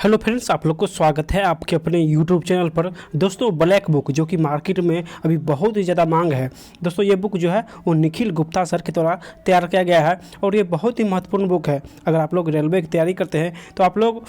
Hello friends, आप लोग को स्वागत है आपके अपने यूट्यूब चैनल पर। दोस्तों, ब्लैक बुक जो कि मार्केट में अभी बहुत ही ज़्यादा मांग है। दोस्तों, ये बुक जो है वो निखिल गुप्ता सर के द्वारा तैयार किया गया है और ये बहुत ही महत्वपूर्ण बुक है। अगर आप लोग रेलवे की तैयारी करते हैं तो आप लोग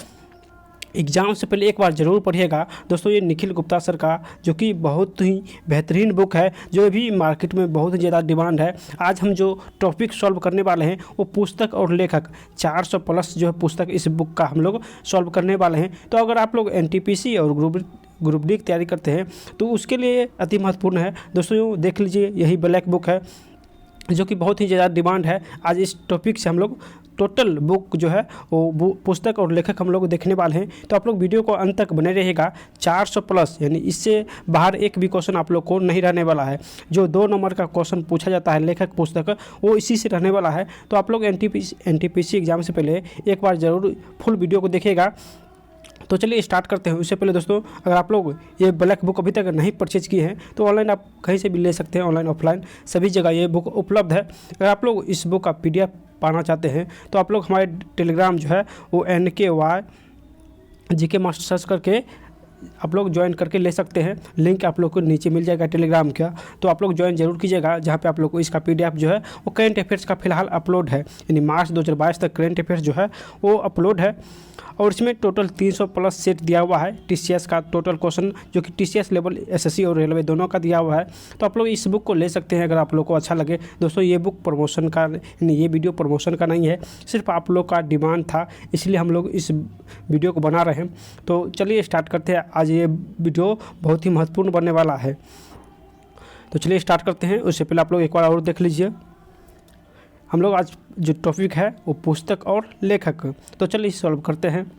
एग्ज़ाम से पहले एक बार ज़रूर पढ़िएगा। दोस्तों, ये निखिल गुप्ता सर का जो कि बहुत ही बेहतरीन बुक है, जो भी मार्केट में बहुत ही ज़्यादा डिमांड है। आज हम जो टॉपिक सॉल्व करने वाले हैं वो पुस्तक और लेखक 400 प्लस जो है पुस्तक इस बुक का हम लोग सॉल्व करने वाले हैं। तो अगर आप लोग एनटीपीसी और ग्रुप डी की तैयारी करते हैं तो उसके लिए अति महत्वपूर्ण है। दोस्तों, देख लीजिए, यही ब्लैक बुक है जो कि बहुत ही ज़्यादा डिमांड है। आज इस टॉपिक से हम लोग टोटल बुक जो है वो पुस्तक और लेखक हम लोग देखने वाले हैं। तो आप लोग वीडियो को अंत तक बने रहिएगा। 400 प्लस यानी इससे बाहर एक भी क्वेश्चन आप लोग को नहीं रहने वाला है। जो 2 नंबर का क्वेश्चन पूछा जाता है लेखक पुस्तक, वो इसी से रहने वाला है। तो आप लोग एनटीपीसी एग्जाम से पहले एक बार ज़रूर फुल वीडियो को देखिएगा। तो चलिए स्टार्ट करते हैं। उससे पहले दोस्तों, अगर आप लोग ये ब्लैक बुक अभी तक नहीं परचेज किए हैं तो ऑनलाइन आप कहीं से भी ले सकते हैं। ऑनलाइन ऑफलाइन सभी जगह ये बुक उपलब्ध है। अगर आप लोग इस बुक का PDF पाना चाहते हैं तो आप लोग हमारे टेलीग्राम जो है वो NKY GK मास्टर सर्च करके आप लोग ज्वाइन करके ले सकते हैं। लिंक आप लोग को नीचे मिल जाएगा टेलीग्राम का। तो आप लोग ज्वाइन जरूर कीजिएगा, जहाँ पे आप लोग को इसका PDF जो है वो करेंट अफेयर्स का फिलहाल अपलोड है, यानी मार्च 2022 तक करेंट अफेयर्स जो है वो अपलोड है। और इसमें टोटल 300 प्लस सेट दिया हुआ है TCS का टोटल क्वेश्चन, जो कि TCS लेवल SSC और रेलवे दोनों का दिया हुआ है। तो आप लोग इस बुक को ले सकते हैं अगर आप लोग को अच्छा लगे। दोस्तों, ये बुक प्रमोशन का, ये वीडियो प्रमोशन का नहीं है, सिर्फ आप लोग का डिमांड था, इसलिए हम लोग इस वीडियो को बना रहे हैं। तो चलिए स्टार्ट करते हैं। आज ये वीडियो बहुत ही महत्वपूर्ण बनने वाला है। तो चलिए स्टार्ट करते हैं। उससे पहले आप लोग एक बार और देख लीजिए, हम लोग आज जो टॉपिक है वो पुस्तक और लेखक। तो चलिए सॉल्व करते हैं।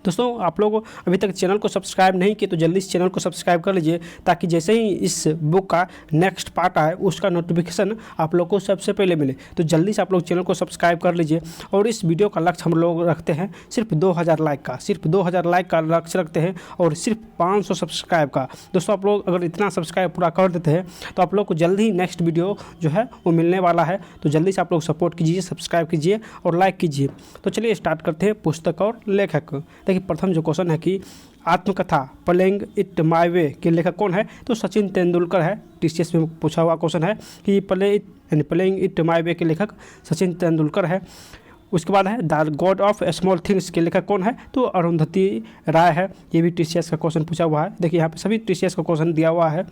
दोस्तों, आप लोग अभी तक चैनल को सब्सक्राइब नहीं किए तो जल्दी इस चैनल को सब्सक्राइब कर लीजिए, ताकि जैसे ही इस बुक का नेक्स्ट पार्ट आए उसका नोटिफिकेशन आप लोग को सबसे पहले मिले। तो जल्दी से आप लोग चैनल को सब्सक्राइब कर लीजिए। और इस वीडियो का लक्ष्य हम लोग रखते हैं सिर्फ 2000 लाइक का, सिर्फ 2000 लाइक का लक्ष्य रखते हैं और सिर्फ 500 सब्सक्राइब का। दोस्तों, आप लोग अगर इतना सब्सक्राइब पूरा कर देते हैं तो आप लोग को जल्दी ही नेक्स्ट वीडियो जो है वो मिलने वाला है। तो जल्दी से आप लोग सपोर्ट कीजिए, सब्सक्राइब कीजिए और लाइक कीजिए। तो चलिए स्टार्ट करते हैं पुस्तक और लेखक। देखिए, प्रथम जो क्वेश्चन है कि आत्मकथा प्लेइंग इट माय वे के लेखक कौन है? तो सचिन तेंदुलकर है। TCS में पूछा हुआ क्वेश्चन है कि प्लेइंग इट माय वे के लेखक सचिन तेंदुलकर है। उसके बाद है the God of small things के लेखक कौन है? तो अरुंधति राय है। ये भी TCS का क्वेश्चन पूछा हुआ है। देखिए, यहाँ पे सभी TCS का क्वेश्चन दिया हुआ है,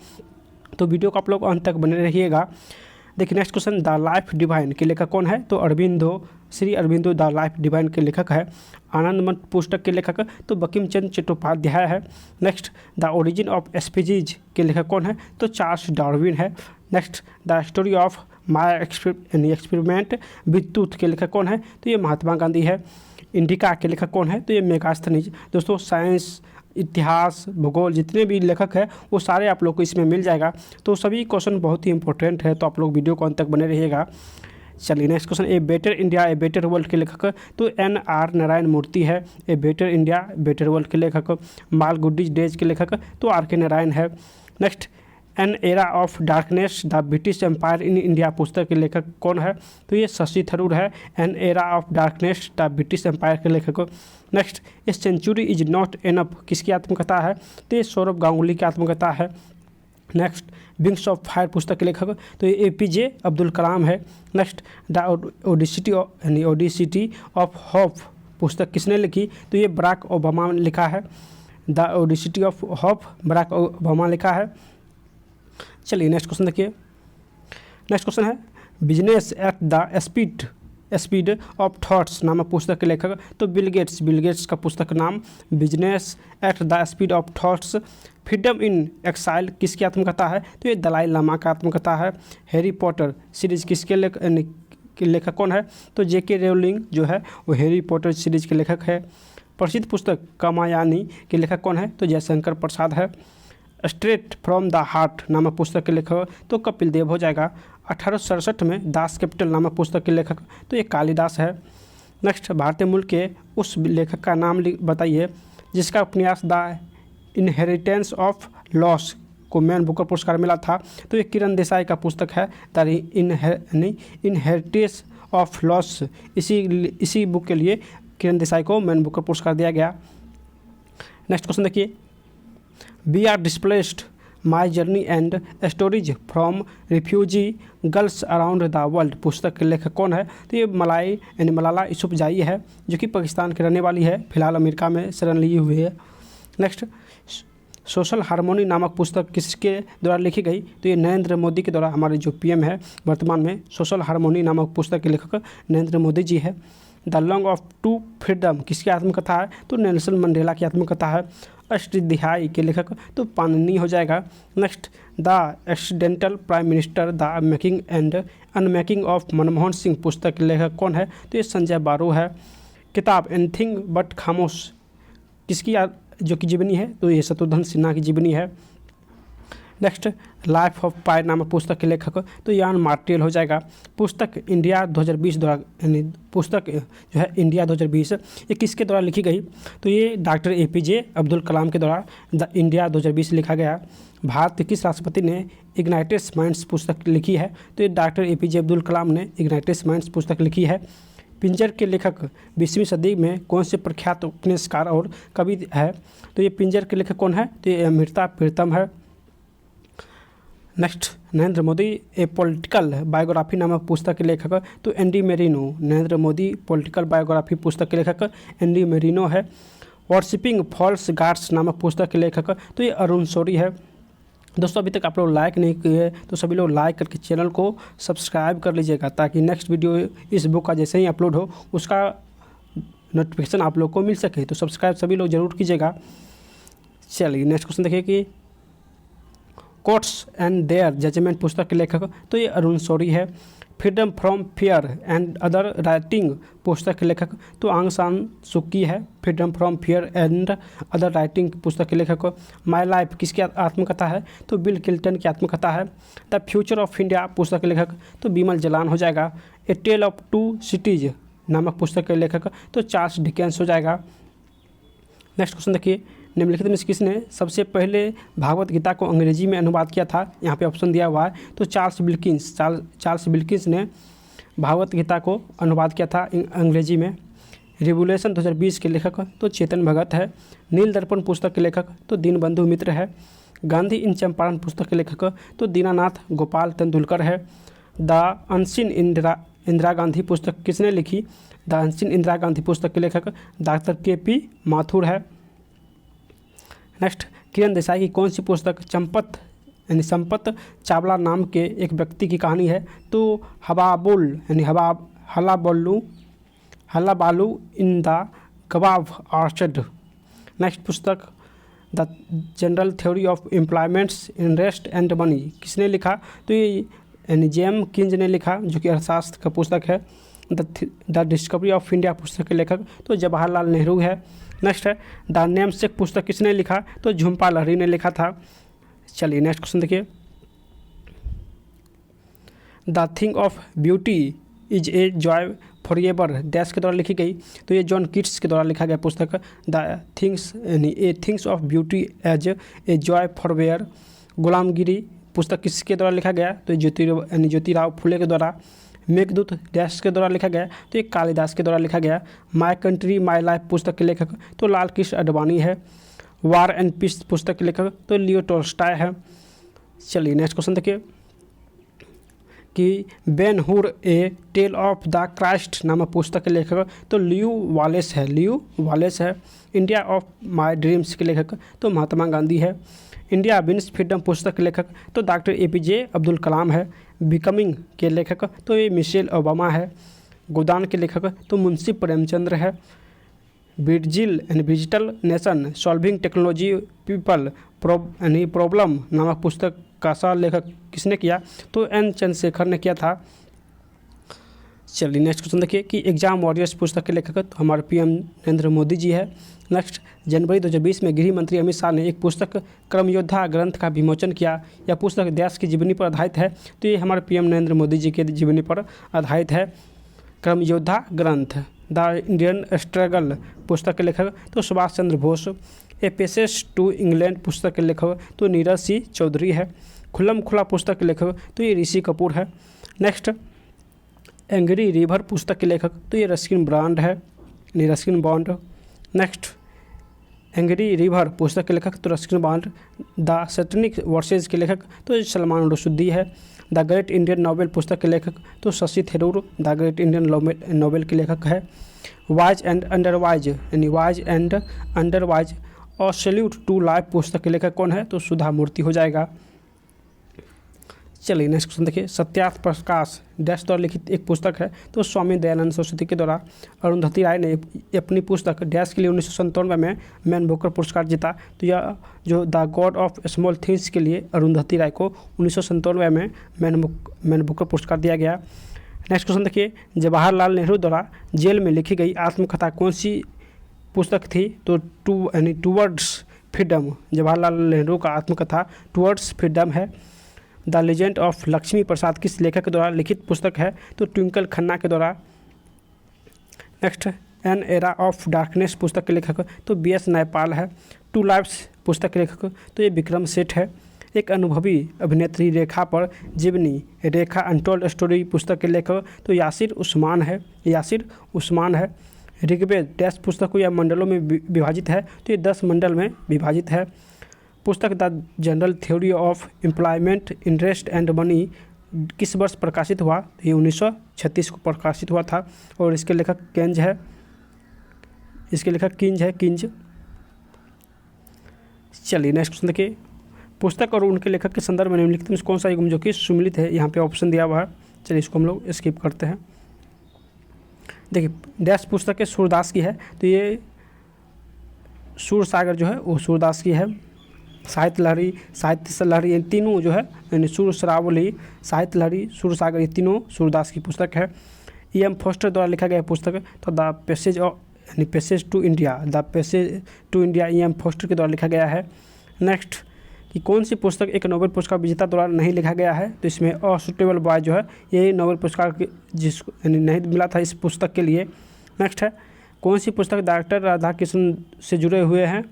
तो वीडियो को आप लोग अंत तक बने रहिएगा। देखिए, next question the life divine के लेखक कौन है? तो Aurobindo, Shri Aurobindo the life divine के लेखक है। आनंदमठ पुस्तक के लेखक तो बंकिम चंद्र चट्टोपाध्याय है। Next the origin of species के लेखक कौन है? तो चार्ल्स डार्विन है। Next the story of my experiment with tooth के लेखक कौन है? तो ये महात्मा गांधी है। इंडिका के लेखक कौन है? तो ये मेगास्थनीज। दोस्तों, साइंस, इतिहास, भूगोल जितने भी लेखक हैं वो सारे आप लोग को इसमें मिल जाएगा। तो सभी क्वेश्चन बहुत ही इंपॉर्टेंट है, तो आप लोग वीडियो को अंत तक बने रहिएगा। चलिए next question, a better India a better world के लेखक तो NR नारायण मूर्ति है। A better India better world के लेखक मालगुडीज डेज के लेखक तो RK नारायण है। Next an era of darkness the British empire in India पुस्तक के लेखक कौन है? तो ये शशि थरूर है। An era of darkness the British empire के लेखक। Next a century is not enough किसकी आत्मकथा है? तो ये सौरभ गांगुली की आत्मकथा है। नेक्स्ट विंग्स ऑफ फायर पुस्तक के लेखक तो ये APJ अब्दुल कलाम है। Next the audacity of hope पुस्तक किसने लिखी? तो ये बराक ओबामा ने लिखा है। The audacity of hope Barack Obama लिखा है। चलिए नेक्स्ट क्वेश्चन देखिए। नेक्स्ट क्वेश्चन है business at the speed of thoughts नामक पुस्तक के लेखक तो बिल गेट्स का पुस्तक नाम business at the speed of thoughts. Freedom in exile किसकी आत्मकथा है? तो ये दलाई लामा का आत्मकथा है। हैरी पॉटर सीरीज किसके लेखक कौन है? तो JK रोलिंग जो है वो हैरी पॉटर सीरीज के लेखक है। प्रसिद्ध पुस्तक कामायनी के लेखक कौन है? तो जयशंकर प्रसाद है। स्ट्रेट फ्रॉम द हार्ट नामक पुस्तक के लेखक तो कपिल देव हो जाएगा। 1867 में दास कैपिटल नामक पुस्तक के लेखक तो ये कालिदास है। नेक्स्ट भारतीय मूल के उस लेखक का नाम बताइए जिसका उपन्यास द इनहेरिटेंस ऑफ लॉस को मैन बुकर पुरस्कार मिला था। तो ये किरण देसाई का पुस्तक है द इनहेरिटेंस ऑफ लॉस। इसी बुक के लिए किरण देसाई को मैन बुकर पुरस्कार दिया गया। नेक्स्ट क्वेश्चन देखिए, we are displaced my journey and stories from refugee girls around the world पुस्तक के लेखक कौन है? तो ये मलाला यूसुफजाई है, जो कि पाकिस्तान की रहने वाली है, फिलहाल अमेरिका में शरण ली हुई है। नेक्स्ट, सोशल हारमोनी नामक पुस्तक किसके द्वारा लिखी गई? तो ये नरेंद्र मोदी के द्वारा, हमारे जो पीएम है वर्तमान में, सोशल हारमोनी नामक पुस्तक के लेखक नरेंद्र मोदी जी है। The long of to freedom किसकी आत्मकथा है? तो नेल्सन मंडेला की आत्मकथा है। अष्टध्यायी के लेखक तो पाणिनि हो जाएगा। Next, the accidental prime minister the making and unmaking of Manmohan Singh पुस्तक के लेखक कौन है? तो ये संजय बारू है। किताब एनीथिंग बट खामोश किसकी जो कि जीवनी है? तो ये शत्रुघ्न सिन्हा की जीवनी है। नेक्स्ट, लाइफ ऑफ पाई नामक पुस्तक के लेखक तो यान मार्टियल हो जाएगा। पुस्तक इंडिया 2020 द्वारा, यानी पुस्तक जो है इंडिया 2020 ये किसके द्वारा लिखी गई? तो ये डॉक्टर APJ अब्दुल कलाम के द्वारा द इंडिया 2020 लिखा गया। भारत के किस राष्ट्रपति ने इग्नाइटेड माइंड्स पुस्तक लिखी है? तो ये डॉक्टर APJ अब्दुल कलाम ने इग्नाइटेड माइंड्स पुस्तक लिखी है। पिंजर के लेखक 20वीं सदी में कौन से प्रख्यात उपन्यासकार और कवि है? तो ये पिंजर के लेखक कौन है? तो ये अमृता प्रीतम है। नेक्स्ट, नरेंद्र मोदी ए पॉलिटिकल बायोग्राफी नामक पुस्तक के लेखक तो Andy merino. Narendra Modi political biography पुस्तक के लेखक एंडी मेरिनो है। वर्शिपिंग फॉल्स गॉड्स नामक पुस्तक के लेखक तो ये अरुण शौरी है। दोस्तों, अभी तक आप लोग लाइक नहीं किए तो सभी लोग लाइक करके चैनल को सब्सक्राइब कर लीजिएगा, ताकि नेक्स्ट वीडियो इस बुक का जैसे ही अपलोड हो उसका नोटिफिकेशन आप लोग को मिल सके। तो सब्सक्राइब सभी लोग जरूर कीजिएगा। चलिए नेक्स्ट क्वेश्चन देखिए कि कोर्ट्स एंड देयर जजमेंट पुस्तक के लेखक तो ये अरुण शौरी है। Freedom from fear and other writing पुस्तक के लेखक तो आंग सान सुकी है। Freedom from fear and other writing पुस्तक के लेखक। माई लाइफ किसकी आत्मकथा है? तो बिल क्लिंटन की आत्मकथा है। द फ्यूचर ऑफ इंडिया पुस्तक के लेखक तो बिमल जलान हो जाएगा। ए टेल ऑफ टू सिटीज नामक पुस्तक के लेखक तो चार्ल्स डिकेंस हो जाएगा। नेक्स्ट क्वेश्चन देखिए, निम्नलिखित में से किसने सबसे पहले भागवत गीता को अंग्रेजी में अनुवाद किया था? यहाँ पे ऑप्शन दिया हुआ है, तो चार्ल्स विल्किंस ने भागवत गीता को अनुवाद किया था अंग्रेजी में। रिवोल्यूशन 2020 के लेखक तो चेतन भगत है। नील दर्पण पुस्तक के लेखक तो दीनबंधु मित्र है। गांधी इन चंपारण पुस्तक के लेखक तो दीनानाथ गोपाल तेंदुलकर है। द अनसीन इंदिरा गांधी पुस्तक किसने लिखी? द अनसीन इंदिरा गांधी पुस्तक के लेखक डॉक्टर KP माथुर है। नेक्स्ट, किरण देसाई की कौन सी पुस्तक संपत चावला नाम के एक व्यक्ति की कहानी है? तो हवाबुल यानी हल्ला बालू इन द गवाव ऑर्चर्ड। नेक्स्ट पुस्तक, the general theory of employments interest and money किसने लिखा? तो ये JM किंज ने लिखा, जो कि अर्थशास्त्र का पुस्तक है। द डिस्कवरी ऑफ इंडिया पुस्तक के लेखक तो जवाहरलाल नेहरू है। नेक्स्ट है, द नेमसेक पुस्तक किसने लिखा? तो झुम्पा लाहिरी ने लिखा था। चलिए नेक्स्ट क्वेश्चन देखिए, the thing of beauty is a joy for ever dash के द्वारा लिखी गई? तो ये जॉन कीट्स के द्वारा लिखा गया पुस्तक the things of beauty as a joy forever. Gulamgiri पुस्तक किसके द्वारा लिखा गया? तो ज्योतिराव फुले के द्वारा। मेघदूत डैश के द्वारा लिखा गया? तो ये कालिदास के द्वारा लिखा गया। माई कंट्री माई लाइफ पुस्तक के लेखक तो लाल कृष्ण अडवाणी है। वार एंड पीस पुस्तक के लेखक तो लियो टॉल्स्टॉय है। चलिए नेक्स्ट क्वेश्चन देखिए कि बेन हुर ए टेल ऑफ द क्राइस्ट नामक पुस्तक के लेखक तो लियो वालेस है। इंडिया ऑफ माई ड्रीम्स के लेखक तो महात्मा गांधी है। इंडिया विंस फ्रीडम पुस्तक के लेखक तो डॉक्टर APJ अब्दुल कलाम है। बिकमिंग के लेखक तो ये मिशेल ओबामा है। गोदान के लेखक तो मुंशी प्रेमचंद्र है। Digital nation solving technology people problem नामक पुस्तक का सह लेखक किसने किया? तो N चंद्रशेखर ने किया था। चलिए नेक्स्ट क्वेश्चन देखिए कि एग्जाम वॉरियर्स पुस्तक के लेखक तो हमारे PM नरेंद्र मोदी जी है। नेक्स्ट, जनवरी 2020 में गृह मंत्री अमित शाह ने एक पुस्तक क्रमयोद्धा ग्रंथ का विमोचन किया। यह पुस्तक देश की जीवनी पर आधारित है। तो ये हमारे PM नरेंद्र मोदी जी के जीवनी पर आधारित है। क्रमयोद्धा ग्रंथ। द इंडियन स्ट्रगल पुस्तक के लेखक तो Subhash Chandra Bose. A passage to England पुस्तक के लेखक तो नीरज सिंह चौधरी है। खुल्लम खुला पुस्तक के लेखक तो ये ऋषि कपूर है। नेक्स्ट, एंग्री रिवर पुस्तक के लेखक तो ये रस्किन बॉन्ड है। नेक्स्ट, एंग्री रिवर पुस्तक के लेखक तो Ruskin bond. The Satanic versus के लेखक तो सलमान रुशदी है। द ग्रेट इंडियन नोवेल पुस्तक के लेखक तो Shashi Tharoor the great Indian novel के लेखक है। वाइज एंड अंडरवाइज यानी वाइज एंड अंडरवाइज और सैल्यूट टू लाइफ पुस्तक के लेखक कौन है तो सुधा मूर्ति हो जाएगा। चलिए नेक्स्ट क्वेश्चन देखिए। सत्यार्थ प्रकाश डैश द्वारा लिखित एक पुस्तक है तो स्वामी दयानंद सरस्वती के द्वारा। अरुंधति राय ने अपनी पुस्तक डैश के लिए 1997 में मैन बुकर पुरस्कार जीता। तो यह जो the God of small things के लिए अरुंधति राय को 1997 में मैन बुकर पुरस्कार दिया गया। नेक्स्ट क्वेश्चन देखिए। जवाहरलाल नेहरू द्वारा जेल में लिखी गई आत्मकथा कौन सी पुस्तक थी तो टूवर्ड्स फ्रीडम। जवाहरलाल नेहरू का आत्मकथा टूवर्ड्स फ्रीडम है। द लेजेंड ऑफ लक्ष्मी प्रसाद किस लेखक के द्वारा लिखित पुस्तक है तो ट्विंकल खन्ना के द्वारा। Next an era of darkness पुस्तक के लेखक तो BS नयपाल है। टू लाइफ्स पुस्तक के लेखक तो ये विक्रम सेठ है। एक अनुभवी अभिनेत्री रेखा पर जीवनी रेखा अनटोल्ड स्टोरी पुस्तक के लेखक तो यासिर उस्मान है। ऋग्वेद डैश पुस्तक को या मंडलों में विभाजित है तो ये 10 मंडल में विभाजित है। पुस्तक the general theory of employment interest and money किस वर्ष प्रकाशित हुआ ये 1936 को प्रकाशित हुआ था और इसके लेखक किंज है। चलिए नेक्स्ट क्वेश्चन देखिए। पुस्तक और उनके लेखक के संदर्भ में निम्नलिखित में कौन सा युग्म जो कि सुमिलित है यहाँ पे ऑप्शन दिया हुआ है। चलिए इसको हम लोग स्किप करते हैं। देखिए डैश पुस्तक है सूरदास की है तो ये सूरसागर जो है वो सूरदास की है। साहित्य लहरी ये तीनों जो है यानी सूर श्रावली साहित्य लहरी सूरसागर ये तीनों सूरदास की पुस्तक है। E.M. फोस्टर द्वारा लिखा गया पुस्तक तो the passage to India E.M. Forster के द्वारा लिखा गया है। नेक्स्ट कि कौन सी पुस्तक एक नोबेल पुरस्कार विजेता द्वारा नहीं लिखा गया है तो इसमें असूटेबल बॉय जो है यही नोबेल पुरस्कार जिसको नहीं मिला था इस पुस्तक के लिए। नेक्स्ट है कौन सी पुस्तक डॉक्टर राधाकृष्ण से जुड़े हुए हैं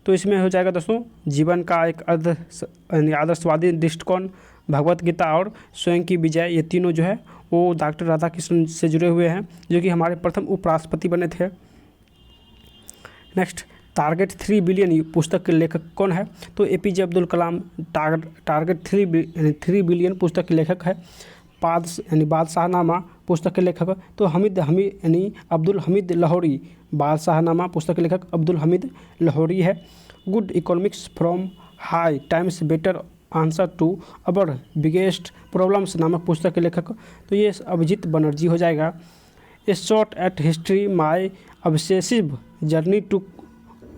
तो इसमें हो जाएगा दोस्तों जीवन का एक आदर्शवादी दृष्टिकोण, भगवत गीता और स्वयं की विजय ये तीनों जो है वो डॉक्टर राधाकृष्ण से जुड़े हुए हैं जो कि हमारे प्रथम उपराष्ट्रपति बने थे। नेक्स्ट टारगेट 3 बिलियन पुस्तक के लेखक कौन है तो APJ अब्दुल कलाम टारगेट 3 बिलियन पुस्तक के लेखक है। बादशाहनामा पुस्तक के लेखक तो अब्दुल हमीद लाहौरी बादशाहनामा पुस्तक के लेखक अब्दुल हमीद लाहौरी है। Good economics from high times better answer to our biggest problems नामक पुस्तक के लेखक तो ये अभिजीत बनर्जी हो जाएगा। A shot at history my obsessive journey to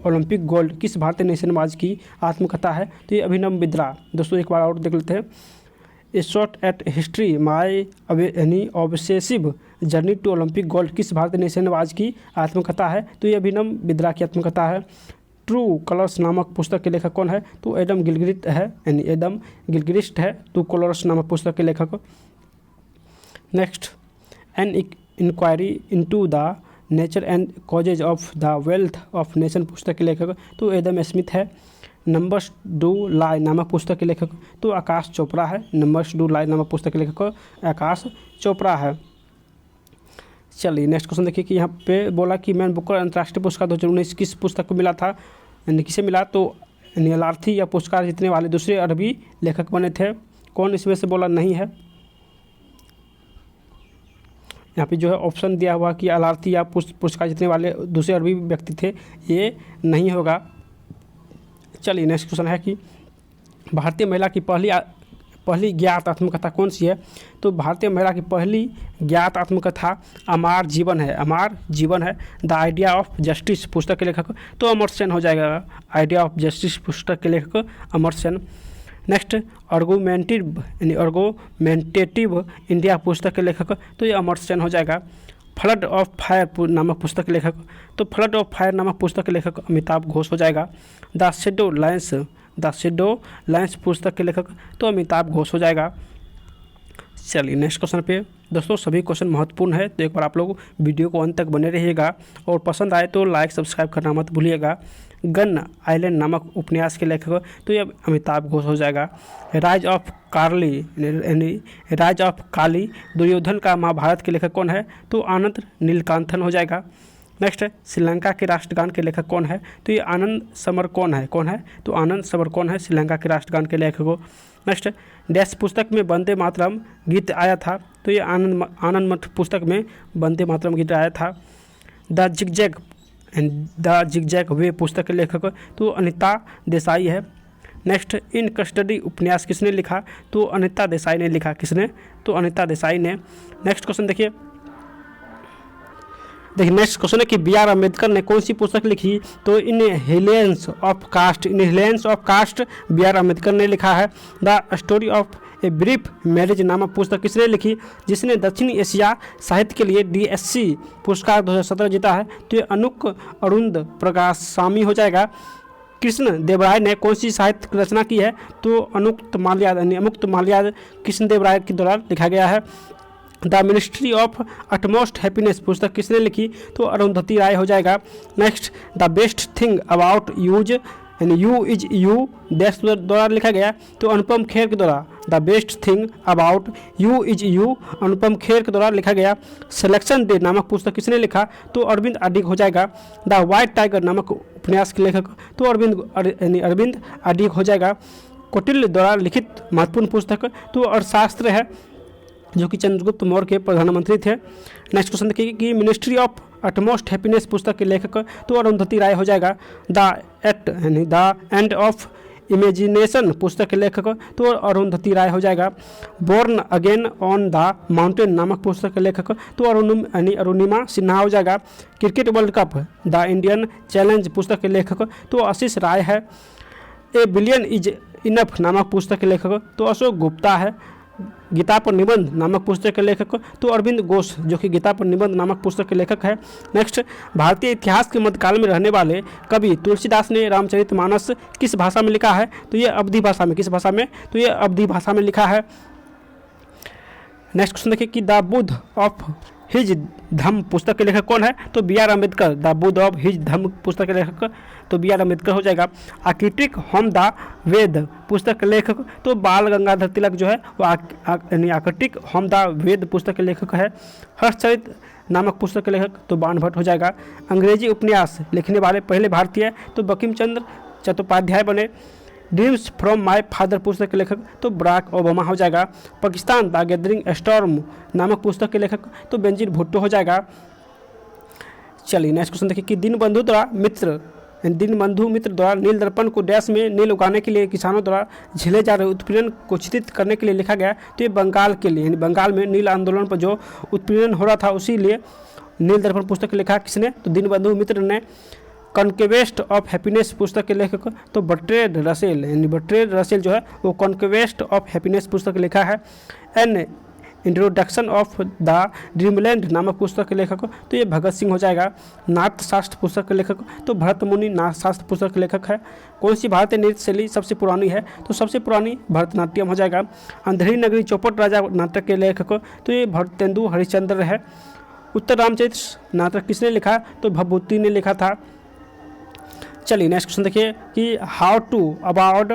Olympic gold किस भारतीय निशानेबाज की आत्मकथा है तो ये अभिनव बिंद्रा। दोस्तों एक बार और देख लेते हैं। A shot at history my obsessive journey to Olympic gold किस भारतीय निशानेबाज की आत्मकथा है तो ये अभिनव बिंद्रा की आत्मकथा है। ट्रू कलर्स नामक पुस्तक के लेखक कौन है तो एडम गिलक्रिस्ट है ट्रू कलर्स नामक पुस्तक के लेखक। Next an inquiry into the nature and causes of the wealth of nation पुस्तक के लेखक तो एडम स्मिथ है। नंबर्स डू लाई नामक पुस्तक के लेखक तो आकाश चोपड़ा है। नंबर्स डू लाई नामक पुस्तक के लेखक आकाश चोपड़ा है। चलिए नेक्स्ट क्वेश्चन देखिए कि यहाँ पे बोला कि मैन बुकर अंतर्राष्ट्रीय पुरस्कार 2019 किस पुस्तक को मिला था यानी किसे मिला तो अलार्थी या पुरस्कार जीतने वाले दूसरे अरबी लेखक बने थे। कौन इसमें से बोला नहीं है यहाँ पे जो है ऑप्शन दिया हुआ कि अलार्थी या पुरस्कार जीतने वाले दूसरे अरबी व्यक्ति थे ये नहीं होगा। चलिए नेक्स्ट क्वेश्चन है कि भारतीय महिला की पहली ज्ञात आत्मकथा कौन सी है तो भारतीय महिला की पहली ज्ञात आत्मकथा अमर जीवन है। द आइडिया ऑफ जस्टिस पुस्तक के लेखक तो अमर सेन हो जाएगा। आइडिया ऑफ जस्टिस पुस्तक के लेखक अमर सेन। नेक्स्ट आर्गुमेंटेटिव इंडिया पुस्तक के लेखक तो ये अमर सेन हो जाएगा। फ्लड ऑफ फायर नामक पुस्तक के लेखक तो फ्लड ऑफ फायर नामक पुस्तक के लेखक अमिताभ घोष हो जाएगा। द शेडो लाइन्स पुस्तक के लेखक तो अमिताभ घोष हो जाएगा। चलिए नेक्स्ट क्वेश्चन पे दोस्तों सभी क्वेश्चन महत्वपूर्ण है तो एक बार आप लोग वीडियो को अंत तक बने रहिएगा और पसंद आए तो लाइक सब्सक्राइब करना मत भूलिएगा। गन आइलैंड नामक उपन्यास के लेखक तो ये अमिताभ घोष हो जाएगा। राइज ऑफ काली दुर्योधन का महाभारत के लेखक कौन है तो आनंद नीलकांथन हो जाएगा। नेक्स्ट है श्रीलंका के राष्ट्रगान के लेखक कौन है? तो ये आनंद समर कौन है? तो आनंद समर कौन है श्रीलंका के राष्ट्रगान के लेखक को? नेक्स्ट डैश पुस्तक में वंदे मातरम गीत आया था? तो ये आनंद मठ पुस्तक में वंदे मातरम गीत आया था। द जिगजैग वे पुस्तक के लेखक तो अनिता देसाई है। नेक्स्ट इन कस्टडी उपन्यास किसने लिखा? तो अनिता देसाई ने लिखा। किसने? तो अनिता देसाई ने। नेक्स्ट क्वेश्चन देखिए नेक्स्ट क्वेश्चन है कि बी आर अम्बेडकर ने कौन सी पुस्तक लिखी? तो annihilation of caste B R Ambedkar ने लिखा है। The story of a brief marriage नामक पुस्तक किसने लिखी? जिसने दक्षिण एशिया साहित्य के लिए DSC पुरस्कार 2017 जीता है। तो ये अनुक अरुंद प्रकाशामी हो जाएगा। कृष्ण देवराय ने कौन सी साहित्य रचना की है? तो अमुक्त माल्याद कृष्ण देवराय के द्वारा लिखा गया है। The ministry of utmost happiness पुस्तक किसने लिखी? तो अरुंधति राय हो जाएगा। Next the best thing about you is you देश द्वारा लिखा गया। तो अनुपम खेर के द्वारा the best thing about you is you Anupam Kher के द्वारा लिखा गया। सिलेक्शन डे नामक पुस्तक किसने लिखा? तो अरविंद अडिग हो जाएगा। द व्हाइट टाइगर नामक उपन्यास के लेखक तो अरविंद अडिग हो जाएगा। कौटिल्य द्वारा लिखित महत्वपूर्ण पुस्तक तो अर्थशास्त्र है, जो कि चंद्रगुप्त मौर्य के प्रधानमंत्री थे। नेक्स्ट क्वेश्चन देखिए कि मिनिस्ट्री ऑफ अटमोस्ट हैप्पीनेस पुस्तक के लेखक तो अरुंधति राय हो जाएगा। द एंड ऑफ इमेजिनेशन पुस्तक के लेखक तो अरुंधति राय हो जाएगा। Born again on the mountain नामक पुस्तक के लेखक तो अरुणिमा सिन्हा हो जाएगा। Cricket world cup the Indian challenge पुस्तक के लेखक तो आशीष राय है। ए बिलियन इज इनफ नामक पुस्तक के लेखक तो अशोक गुप्ता है। गीता पर निबंध नामक पुस्तक के लेखक तो अरविंद घोष, जो कि गीता पर निबंध नामक पुस्तक के लेखक है। नेक्स्ट भारतीय इतिहास के मध्यकाल में रहने वाले कवि तुलसीदास ने रामचरितमानस किस भाषा में लिखा है? तो ये अवधी भाषा में। किस भाषा में? तो ये अवधी भाषा में लिखा है। नेक्स्ट क्वेश्चन देखिए कि the Buddha of his Dhamma पुस्तक के लेखक कौन है? तो B R Ambedkar. The Buddha of his Dhamma पुस्तक के लेखक तो बी आर अम्बेडकर हो जाएगा। आर्किटेक्ट होम द वेद पुस्तक के लेखक तो बाल गंगाधर तिलक जो है वो आर्किटेक्ट होम द वेद पुस्तक के लेखक है। हर्षचरित नामक पुस्तक के लेखक तो बाण भट्ट हो जाएगा। अंग्रेजी उपन्यास लिखने वाले पहले भारतीय तो बंकिम चंद्र चट्टोपाध्याय बने। ड्रीम्स फ्रॉम माय फादर पुस्तक के लेखक तो बराक ओबामा हो जाएगा। पाकिस्तान द गैदरिंग स्टॉर्म नामक पुस्तक के लेखक तो बेनजीर भुट्टो हो जाएगा। चलिए नेक्स्ट क्वेश्चन देखिए कि दीनबंधु मित्र द्वारा नील दर्पण को डैश में नील उगाने के लिए किसानों द्वारा झेले जा रहे उत्पीड़न को चित्रित करने के लिए लिखा गया। तो ये बंगाल के लिए, यानी बंगाल में नील आंदोलन पर जो उत्पीड़न हो रहा था उसी लिए नील दर्पण पुस्तक लिखा। किसने? तो दीनबंधु मित्र ने। कॉन्क्वेस्ट ऑफ हैप्पीनेस पुस्तक के लेखक तो बर्ट्रेड रसेल, यानी बर्ट्रेड रसेल जो है वो कॉन्क्वेस्ट ऑफ हैप्पीनेस पुस्तक लिखा है। An introduction of the dreamland नामक पुस्तक के लेखक तो ये भगत सिंह हो जाएगा। नाट्यशास्त्र पुस्तक के लेखक तो भरत मुनि नाट्यशास्त्र पुस्तक के लेखक है। कौन सी भारतीय नृत्य शैली सबसे पुरानी है? तो सबसे पुरानी भरतनाट्यम हो जाएगा। अंधेरी नगरी चौपट राजा नाटक के लेखक तो ये भरतेंदु हरिश्चंद्र है। उत्तर रामचरित नाटक किसने लिखा? तो भभूति ने लिखा था। चलिए नेक्स्ट क्वेश्चन देखिए कि how to avoid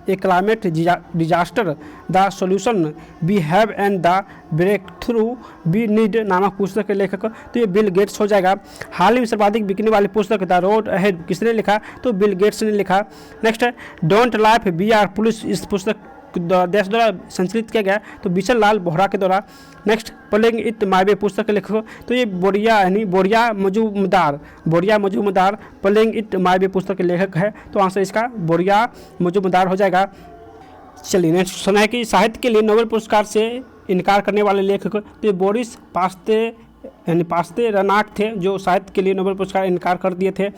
a climate disaster the solution we have and the breakthrough we need नामक पुस्तक के लेखक तो ये बिल गेट्स हो जाएगा। हाल ही में सर्वाधिक बिकने वाली पुस्तक द रोड अहेड किसने लिखा? तो बिल गेट्स ने लिखा। नेक्स्ट है don't life be our police, इस पुस्तक देश द्वारा संचालित किया गया तो बिशल लाल बोहरा के द्वारा। Next playing it my way पुस्तक के लेखक तो ये बोरिया Majumdar playing it my way पुस्तक के लेखक है। तो आंसर इसका बोरिया मजूमदार हो जाएगा। चलिए नेक्स्ट सुना है कि साहित्य के लिए नोबेल पुरस्कार से इनकार करने वाले लेखक तो ये बोरिस पास्तेरनाक थे, जो साहित्य के लिए नोबेल पुरस्कार इनकार कर दिए थे।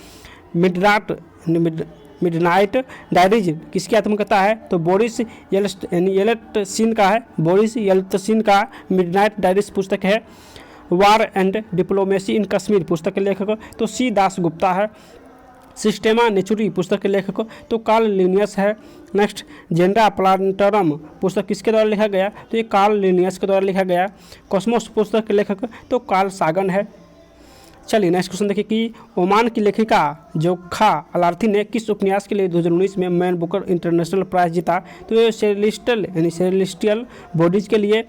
मिडनाइट डायरीज किसकी आत्मकथा है? तो बोरिस येल्टसिन का है। बोरिस येल्टसिन का मिडनाइट डायरीज पुस्तक है। वार एंड डिप्लोमेसी इन कश्मीर पुस्तक के लेखक तो सी दास गुप्ता है। सिस्टेमा नेचुरी पुस्तक के लेखक तो कार्ल लिनियस है। नेक्स्ट जेंडा प्लांटरम पुस्तक किसके द्वारा लिखा गया? तो ये कार्ल लिनियस के द्वारा लिखा गया। कॉस्मोस पुस्तक के लेखक तो कार्ल सागन है। चलिए नेक्स्ट क्वेश्चन देखिए कि ओमान की लेखिका जोखा अलार्थी ने किस उपन्यास के लिए 2019 में मैन बुकर इंटरनेशनल प्राइज जीता? तो ये सेलेस्टियल बॉडीज के लिए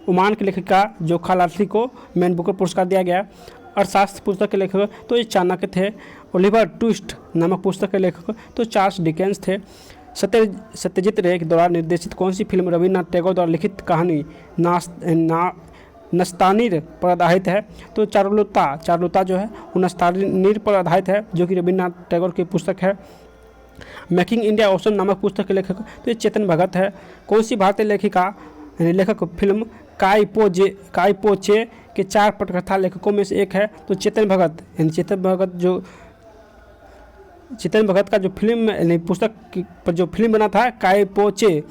ओमान की लेखिका जो खालार्थी को मैन बुकर पुरस्कार दिया गया। अर्थशास्त्र पुस्तक के लेखक तो ये चाणक्य थे। ओलिवर ट्विस्ट नामक पुस्तक के लेखक तो चार्ल्स डिकेंस थे। सत्यजीत रे के द्वारा निर्देशित कौन सी फिल्म रविन्द्रनाथ टैगोर द्वारा लिखित कहानी नस्तानीर पर आधारित है? तो चारुलता जो है वो नस्तानीर पर आधारित है, जो कि रविन्द्रनाथ टैगोर की पुस्तक है। मेकिंग इंडिया ऑसम नामक पुस्तक के लेखक तो ये चेतन भगत है। कौन सी भारतीय लेखक फिल्म काई पो चे के 4 पटकथा लेखकों में से एक है? तो चेतन भगत का जो फिल्म पुस्तक पर जो फिल्म बना था काई पो चे,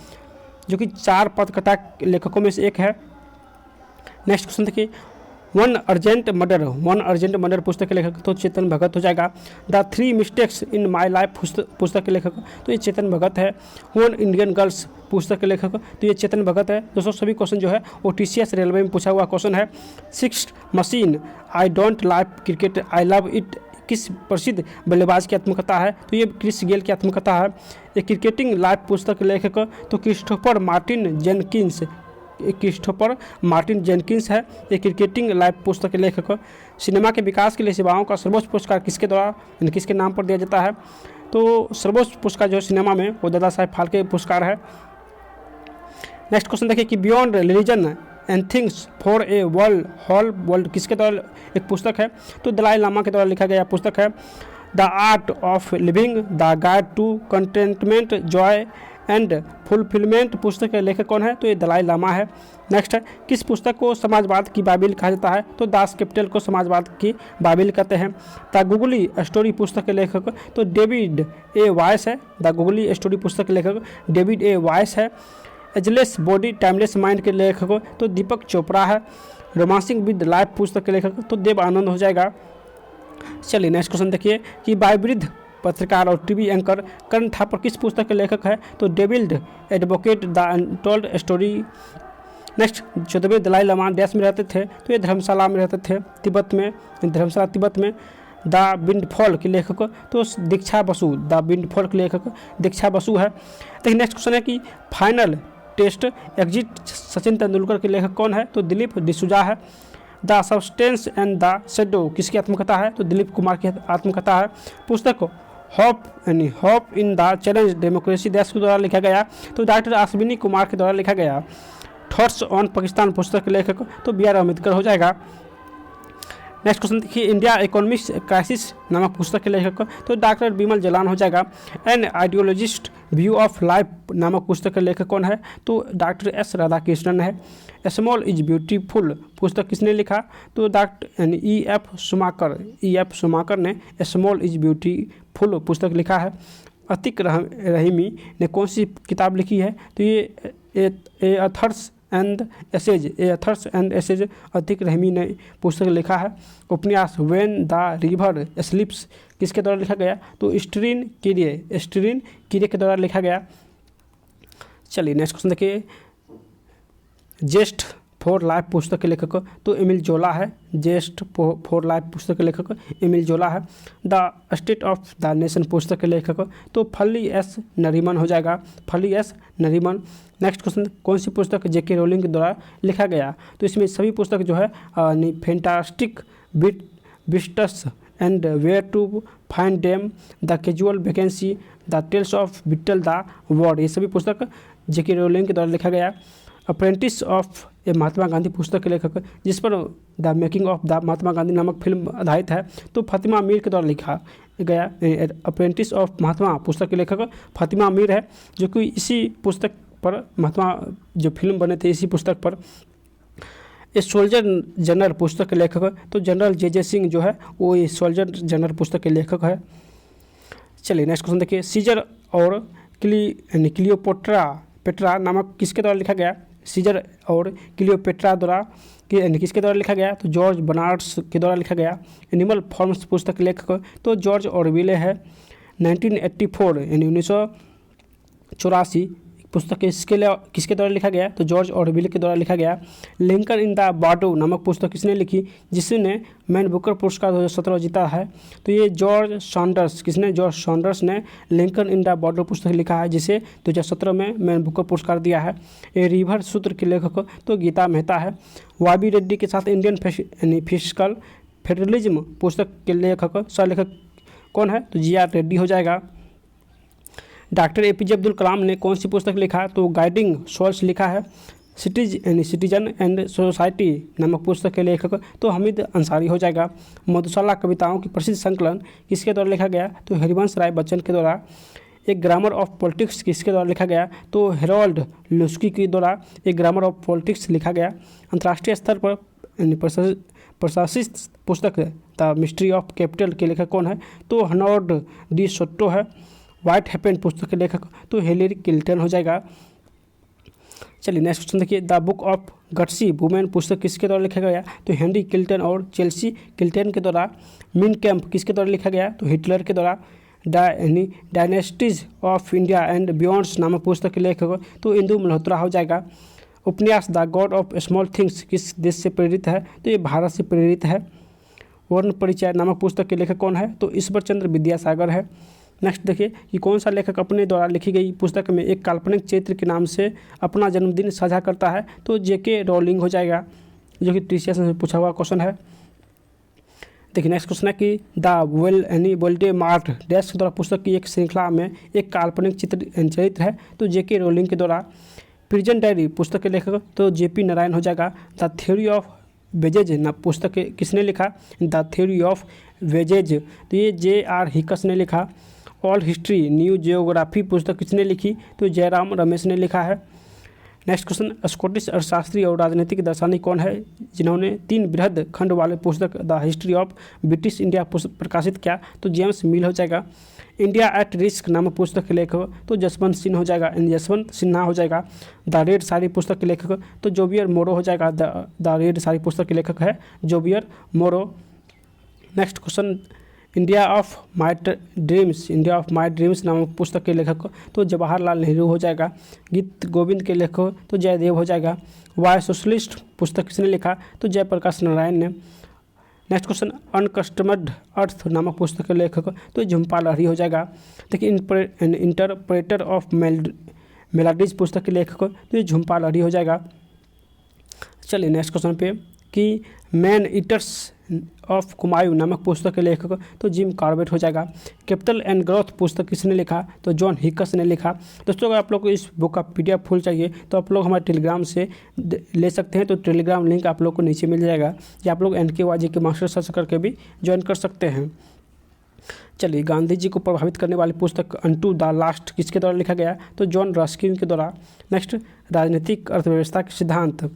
जो कि 4 पटकथा लेखकों में से एक है। नेक्स्ट क्वेश्चन देखिए, वन अर्जेंट मर्डर पुस्तक के लेखक तो चेतन भगत हो जाएगा। The 3 mistakes in my life पुस्तक के लेखक तो ये चेतन भगत है। वन इंडियन गर्ल्स पुस्तक के लेखक तो ये चेतन भगत है। दोस्तों सभी क्वेश्चन जो है वो TCS रेलवे में पूछा हुआ क्वेश्चन है। 6th machine I don't like cricket I love it किस प्रसिद्ध बल्लेबाज की आत्मकथा है? तो ये क्रिस गेल की आत्मकथा है। ये क्रिकेटिंग लाइफ पुस्तक के लेखक तो क्रिस्टोफर मार्टिन जेनकिंस है। ये क्रिकेटिंग लाइफ पुस्तक के लेखक। सिनेमा के विकास के लिए सेवाओं का सर्वोच्च पुरस्कार किसके नाम पर दिया जाता है? तो सर्वोच्च पुरस्कार जो है सिनेमा में वो दादा साहेब फाल्के पुरस्कार है। नेक्स्ट क्वेश्चन देखिए कि beyond religion and things for a world किसके द्वारा एक पुस्तक है? तो दलाई लामा के द्वारा लिखा गया पुस्तक है। The art of living the guide to contentment joy and fulfilment पुस्तक के लेखक कौन है? तो ये दलाई लामा है। नेक्स्ट है, किस पुस्तक को समाजवाद की बाइबिल कहा जाता है? तो दास कैपिटल को समाजवाद की बाइबिल कहते हैं। द गुगली स्टोरी पुस्तक के लेखक तो डेविड ए वाइस है। द गुगली स्टोरी पुस्तक के लेखक डेविड ए वाइस है। एजलेस बॉडी टाइमलेस माइंड के लेखक तो दीपक चोपड़ा है। रोमांसिंग विद लाइफ पुस्तक के लेखक तो देव आनंद हो जाएगा। चलिए नेक्स्ट क्वेश्चन देखिए कि बायवृद्ध पत्रकार और टीवी एंकर कर्ण थापर किस पुस्तक के लेखक है? तो devil's advocate the untold story. Next, 14वें दलाई लामा देश में रहते थे तो ये धर्मशाला में रहते थे तिब्बत में। द विंडफॉल के लेखक तो दीक्षा बसु है। देखिए नेक्स्ट क्वेश्चन है कि final test exit Sachin Tendulkar के लेखक कौन है? तो दिलीप डिसूजा है। The substance and the shadow किसकी आत्मकथा है? तो दिलीप कुमार की आत्मकथा है। पुस्तक hope in the challenge democracy देश के द्वारा लिखा गया तो डॉक्टर अश्विनी कुमार के द्वारा लिखा गया। थॉट्स ऑन पाकिस्तान पुस्तक के लेखक तो BR अम्बेडकर हो जाएगा। नेक्स्ट क्वेश्चन देखिए, इंडिया इकोनॉमिक्स क्राइसिस नामक पुस्तक के लेखक तो डॉक्टर बिमल जलान हो जाएगा। An ideologist view of life नामक पुस्तक के लेखक कौन है? तो डॉक्टर S राधाकृष्णन है। स्मॉल इज ब्यूटीफुल पुस्तक किसने लिखा? तो डॉक्टर E.F. सुमाकर ने स्मॉल इज ब्यूटीफुल पुस्तक लिखा है। अतिक रहीमी ने कौन सी किताब लिखी है? तो ये authors and essays Atiq Rahimi ने पुस्तक लिखा है। उपन्यास व्हेन द रिवर स्लीप्स किसके द्वारा लिखा गया? तो स्टीरन कीरे के द्वारा लिखा गया। चलिए नेक्स्ट क्वेश्चन देखिए, जेस्ट फॉर लाइफ पुस्तक के लेखक तो एमिल जोला है। जेस्ट फॉर लाइफ पुस्तक के लेखक एमिल जोला है। The state of the nation पुस्तक के लेखक तो फली S नरीमन हो जाएगा। नेक्स्ट क्वेश्चन, कौन सी पुस्तक J.K. रोलिंग के द्वारा लिखा गया? तो इसमें सभी पुस्तक जो है fantastic beasts and where to find them, the casual vacancy, the tales of beedle the वॉर, ये सभी पुस्तक J.K. रोलिंग के द्वारा लिखा गया। Apprentice of a Mahatma Gandhi पुस्तक के लेखक जिस पर the making of the Mahatma Gandhi नामक फिल्म आधारित है तो फातिमा मीर के द्वारा लिखा गया। अप्रेंटिस ऑफ महात्मा पुस्तक के लेखक फातिमा मीर है, जो कि इसी पुस्तक पर महात्मा जो फिल्म बने थे इसी पुस्तक पर। ए सोल्जर जनरल पुस्तक के लेखक तो जनरल J.J. सिंह जो है वो ये सोल्जर जनरल पुस्तक के लेखक है। चलिए नेक्स्ट क्वेश्चन देखिए, सीजर और क्लियोपेट्रा नामक किसके द्वारा लिखा गया? सीजर और क्लियोपेट्रा द्वारा किसके द्वारा लिखा गया? तो जॉर्ज बर्नार्ड्स के द्वारा लिखा गया। एनिमल फॉर्म्स पुस्तक के लेखक तो जॉर्ज ऑरविले है। 1984 1984 पुस्तक किसके द्वारा लिखा गया? तो जॉर्ज ऑरवेल के द्वारा लिखा गया। लिंकन इन द बार्डो नामक पुस्तक किसने लिखी, जिसने मैन बुकर पुरस्कार 2017 जीता है? तो ये जॉर्ज सॉन्डर्स ने लिंकन इन द बार्डो पुस्तक लिखा है, जिसे 2017 में मैन बुकर पुरस्कार दिया है। ये रिवर सूत्र के लेखक तो गीता मेहता है। वाबी रेड्डी के साथ इंडियन फिजिकल फेडरलिज्म पुस्तक के लेखक सहलेखक कौन है? तो जी आर रेड्डी हो जाएगा। डॉक्टर एपीजे अब्दुल कलाम ने कौन सी पुस्तक लिखा? तो गाइडिंग सोल्स लिखा है। सिटीजन एंड सोसाइटी नामक पुस्तक के लेखक तो हमीद अंसारी हो जाएगा। मधुशाला कविताओं की प्रसिद्ध संकलन किसके द्वारा लिखा गया? तो हरिवंश राय बच्चन के द्वारा। एक ग्रामर ऑफ पॉलिटिक्स किसके द्वारा लिखा गया? तो हेरोल्ड लुस्की के द्वारा एक ग्रामर ऑफ पॉलिटिक्स लिखा गया। अंतर्राष्ट्रीय स्तर पर प्रशासित पुस्तक द मिस्ट्री ऑफ कैपिटल के लेखक कौन है? तो हर्नाल्ड डी सोटो है। व्हाट हैपेंड पुस्तक के लेखक तो हिलेरी क्लिंटन हो जाएगा। चलिए नेक्स्ट क्वेश्चन देखिए, the book of gutsy women पुस्तक किसके द्वारा लिखा गया? तो हेनरी क्लिंटन और चेल्सी क्लिंटन के द्वारा। मिन कैंप किसके द्वारा लिखा गया? तो हिटलर के द्वारा। डायनेस्टीज ऑफ इंडिया एंड बियॉन्ड्स नामक पुस्तक के लेखक तो इंदु मल्होत्रा हो जाएगा। उपन्यास the God of small things किस देश से प्रेरित है? तो ये भारत से प्रेरित है। वर्ण परिचय नामक पुस्तक के लेखक कौन है? तो ईश्वर चंद्र विद्यासागर है। नेक्स्ट देखिए कि कौन सा लेखक अपने द्वारा लिखी गई पुस्तक में एक काल्पनिक चरित्र के नाम से अपना जन्मदिन साझा करता है? तो जेके रोलिंग हो जाएगा, जो कि टीसीएस से पूछा हुआ क्वेश्चन है। देखिए नेक्स्ट क्वेश्चन है कि द वोल्डेमार्ट डैश के द्वारा पुस्तक की एक श्रृंखला में एक काल्पनिक चरित्र है? तो जेके रोलिंग के द्वारा। प्रिजन डायरी पुस्तक के लेखक तो जेपी नारायण हो जाएगा। द थ्योरी ऑफ वेजेज ना पुस्तक किसने लिखा? द थ्योरी ऑफ वेजेज तो ये जे.आर. हिकस ने लिखा। ऑल हिस्ट्री न्यू जियोग्राफी पुस्तक किसने लिखी? तो जयराम रमेश ने लिखा है। नेक्स्ट क्वेश्चन, स्कॉटिश अर्थशास्त्री और राजनीतिक दार्शनिक कौन है जिन्होंने 3 बृहद खंड वाले पुस्तक the history of British India प्रकाशित किया? तो जेम्स मिल हो जाएगा। इंडिया एट रिस्क नामक पुस्तक के लेखक तो जसवंत सिन्हा हो जाएगा। द रेड साड़ी पुस्तक के लेखक तो जोबियर मोरो हो जाएगा। द रेड साड़ी पुस्तक के लेखक है जोबियर मोरो। Next question, India of my dreams नामक पुस्तक के लेखक तो जवाहरलाल नेहरू हो जाएगा। गीत गोविंद के लेखक तो जयदेव हो जाएगा। वाई सोशलिस्ट पुस्तक किसने लिखा? तो जयप्रकाश नारायण ने। नेक्स्ट क्वेश्चन, अनकस्टमर्ड अर्थ नामक पुस्तक के लेखक तो झुम्पा लाहिड़ी हो जाएगा। देखिए इंटरप्रेटर ऑफ मेलोडीज पुस्तक के लेखक तो ये झुम्पा लाहिड़ी हो जाएगा। चलिए नेक्स्ट क्वेश्चन पे कि मैन ईटर्स ऑफ कुमायूं नामक पुस्तक के लेखक तो जिम कॉर्बेट हो जाएगा। कैपिटल एंड ग्रोथ पुस्तक किसने लिखा? तो जॉन हिकस ने लिखा। दोस्तों अगर आप लोग को इस बुक का PDF फुल चाहिए तो आप लोग हमारे टेलीग्राम से ले सकते हैं। तो टेलीग्राम लिंक आप लोग को नीचे मिल जाएगा, या आप लोग NKYG के मास्टर सर्च करके भी ज्वाइन कर सकते हैं। चलिए, गांधी जी को प्रभावित करने वाली पुस्तक अनटू द लास्ट किसके द्वारा लिखा गया? तो जॉन रस्किन के द्वारा। नेक्स्ट, राजनीतिक अर्थव्यवस्था के सिद्धांत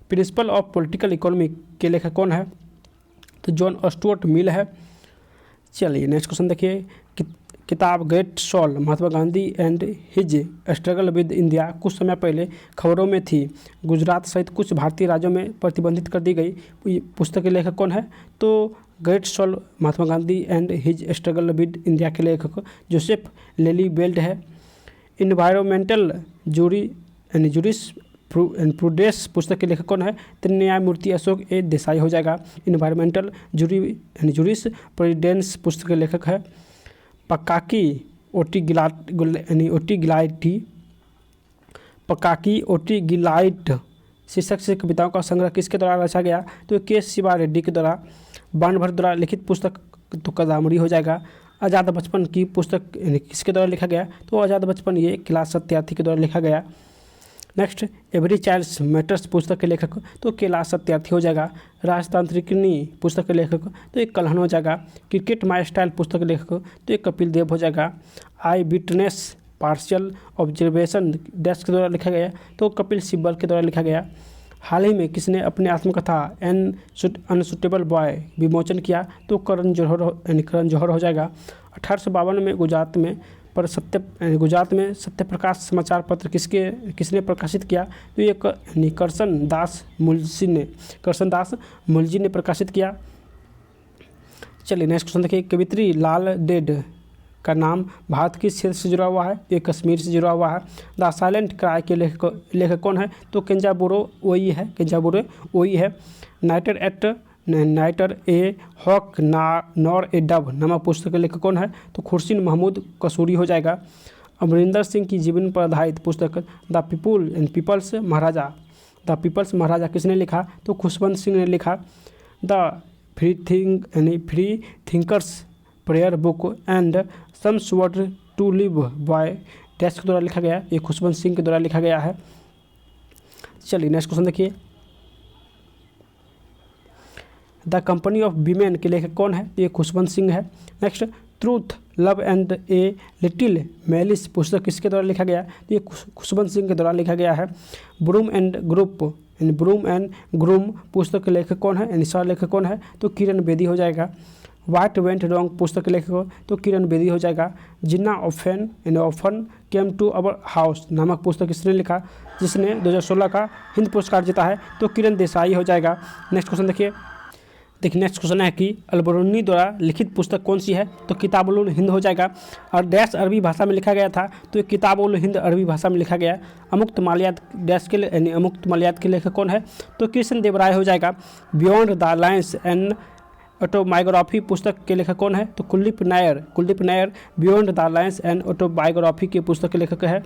प्रिंसिपल ऑफ पॉलिटिकल इकोनॉमी के लेखक कौन है? तो जॉन स्टुअर्ट मिल है। चलिए नेक्स्ट क्वेश्चन देखिए, किताब great soul Mahatma Gandhi and his struggle with India कुछ समय पहले खबरों में थी। गुजरात सहित कुछ भारतीय राज्यों में प्रतिबंधित कर दी गई। पुस्तक के लेखक कौन है? तो great soul Mahatma Gandhi and his struggle with India के लेखक जोसेफ लेली बेल्ट है। इन्वायरमेंटल जूरिस प्रूडेंस पुस्तक के लेखक कौन है? तो न्यायमूर्ति अशोक ए देसाई हो जाएगा। इन्वायरमेंटल जूरिस प्रूडेंस पुस्तक के लेखक है पकाकी ओटीगिलाइट शीर्षक से कविताओं का संग्रह किसके द्वारा रचा गया? तो के शिवा रेड्डी के द्वारा। बाणभट्ट द्वारा लिखित पुस्तक तो कदामड़ी हो जाएगा। आज़ाद बचपन की पुस्तक किसके द्वारा लिखा गया? तो आज़ाद बचपन ये कैलाश सत्यार्थी के द्वारा लिखा गया। नेक्स्ट, एवरी चाइल्ड्स मैटर्स पुस्तक के लेखक तो कैलाश सत्यार्थी हो जाएगा। राजतांत्रिकनी पुस्तक के लेखक तो एक कल्हण हो जाएगा। क्रिकेट माई स्टाइल पुस्तक के लेखक तो एक कपिल देव हो जाएगा। आई विटनेस पार्शियल ऑब्जर्वेशन डैश के द्वारा लिखा गया तो कपिल सिब्बल के द्वारा लिखा गया। हाल ही में किसने अपनी आत्मकथा अनसुटेबल बॉय विमोचन किया? तो करण जौहर हो जाएगा। 1852 में गुजरात में सत्य प्रकाश समाचार पत्र किसने प्रकाशित किया? तो ये करसन दास मुलजी ने प्रकाशित किया। चलिए नेक्स्ट क्वेश्चन देखिए, कवित्री लाल डेड का नाम भारत किस क्षेत्र से जुड़ा हुआ है? ये कश्मीर से जुड़ा हुआ है। द साइलेंट क्राई के लेखक कौन है? तो केंजाबुरो ओई है, केंजाबुरो ओई है। Neither a hawk nor a dove नामक पुस्तक के लेखक कौन है? तो खुर्शीद महमूद कसूरी हो जाएगा। अमरिंदर सिंह की जीवन पर आधारित पुस्तक the people's Maharaja, the people's Maharaja किसने लिखा? तो खुशवंत सिंह ने लिखा। The free thinkers prayer book and some word to live by dash के द्वारा लिखा गया। ये खुशवंत सिंह के द्वारा लिखा गया है। चलिए नेक्स्ट क्वेश्चन देखिए। द कंपनी ऑफ वीमेन के लेखक कौन है? ये खुशवंत सिंह है। Next, truth love and a little malice पुस्तक किसके द्वारा लिखा गया? तो ये खुशवंत सिंह के द्वारा लिखा गया है। ब्रूम एंड ग्रूम पुस्तक के लेखक कौन है? सह लेखक कौन है? तो किरण बेदी हो जाएगा। व्हाट वेंट रॉन्ग पुस्तक के लेखक तो किरण बेदी हो जाएगा। Jinnah often came to our house नामक पुस्तक किसने लिखा? जिसने 2016 का हिंद पुरस्कार जीता है, तो किरण देसाई हो जाएगा। नेक्स्ट क्वेश्चन देखिए। नेक्स्ट क्वेश्चन है कि अलबरूनी द्वारा लिखित पुस्तक कौन सी है? तो किताबुल हिंद हो जाएगा। और डैश अरबी भाषा में लिखा गया था, तो ये किताबुल हिंद अरबी भाषा में लिखा गया। अमुक्त माल्यात डैश के यानी अमुक्त माल्यात के लेखक कौन है? तो कृष्ण देव राय हो जाएगा। Beyond the lines and autobiography पुस्तक के लेखक कौन है? तो Kuldip Nayar beyond the lines and autobiography के पुस्तक के लेखक है।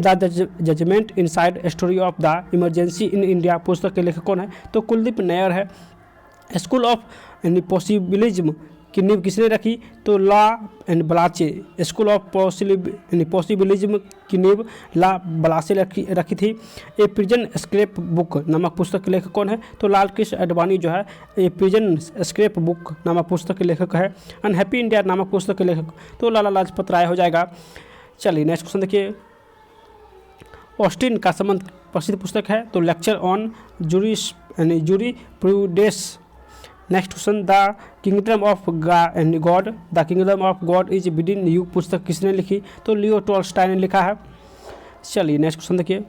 The judgement inside story of the emergency in India पुस्तक के लेखक कौन है? तो कुलदीप नायर है। स्कूल ऑफ पॉसिबिलिज्म की नींव किसने रखी? तो ला एंड बलाचे। स्कूल ऑफ पॉसिबिलिज्म की नींव ला बलाचे रखी थी। ए प्रिजन स्क्रैप बुक नामक पुस्तक के लेखक कौन है? तो लाल कृष्ण अडवाणी जो है ए प्रिजन स्क्रैप बुक नामक पुस्तक के लेखक है। अनहैप्पी इंडिया नामक पुस्तक के लेखक तो लाला लाजपत राय हो जाएगा। चलिए नेक्स्ट क्वेश्चन देखिए। ऑस्टिन का संबंध प्रसिद्ध पुस्तक है, तो lecture on jurisprudence. Next question, the kingdom of God is within you पुस्तक किसने लिखी? तो लियो टॉल्स्टॉय ने लिखा है। चलिए नेक्स्ट क्वेश्चन देखिए।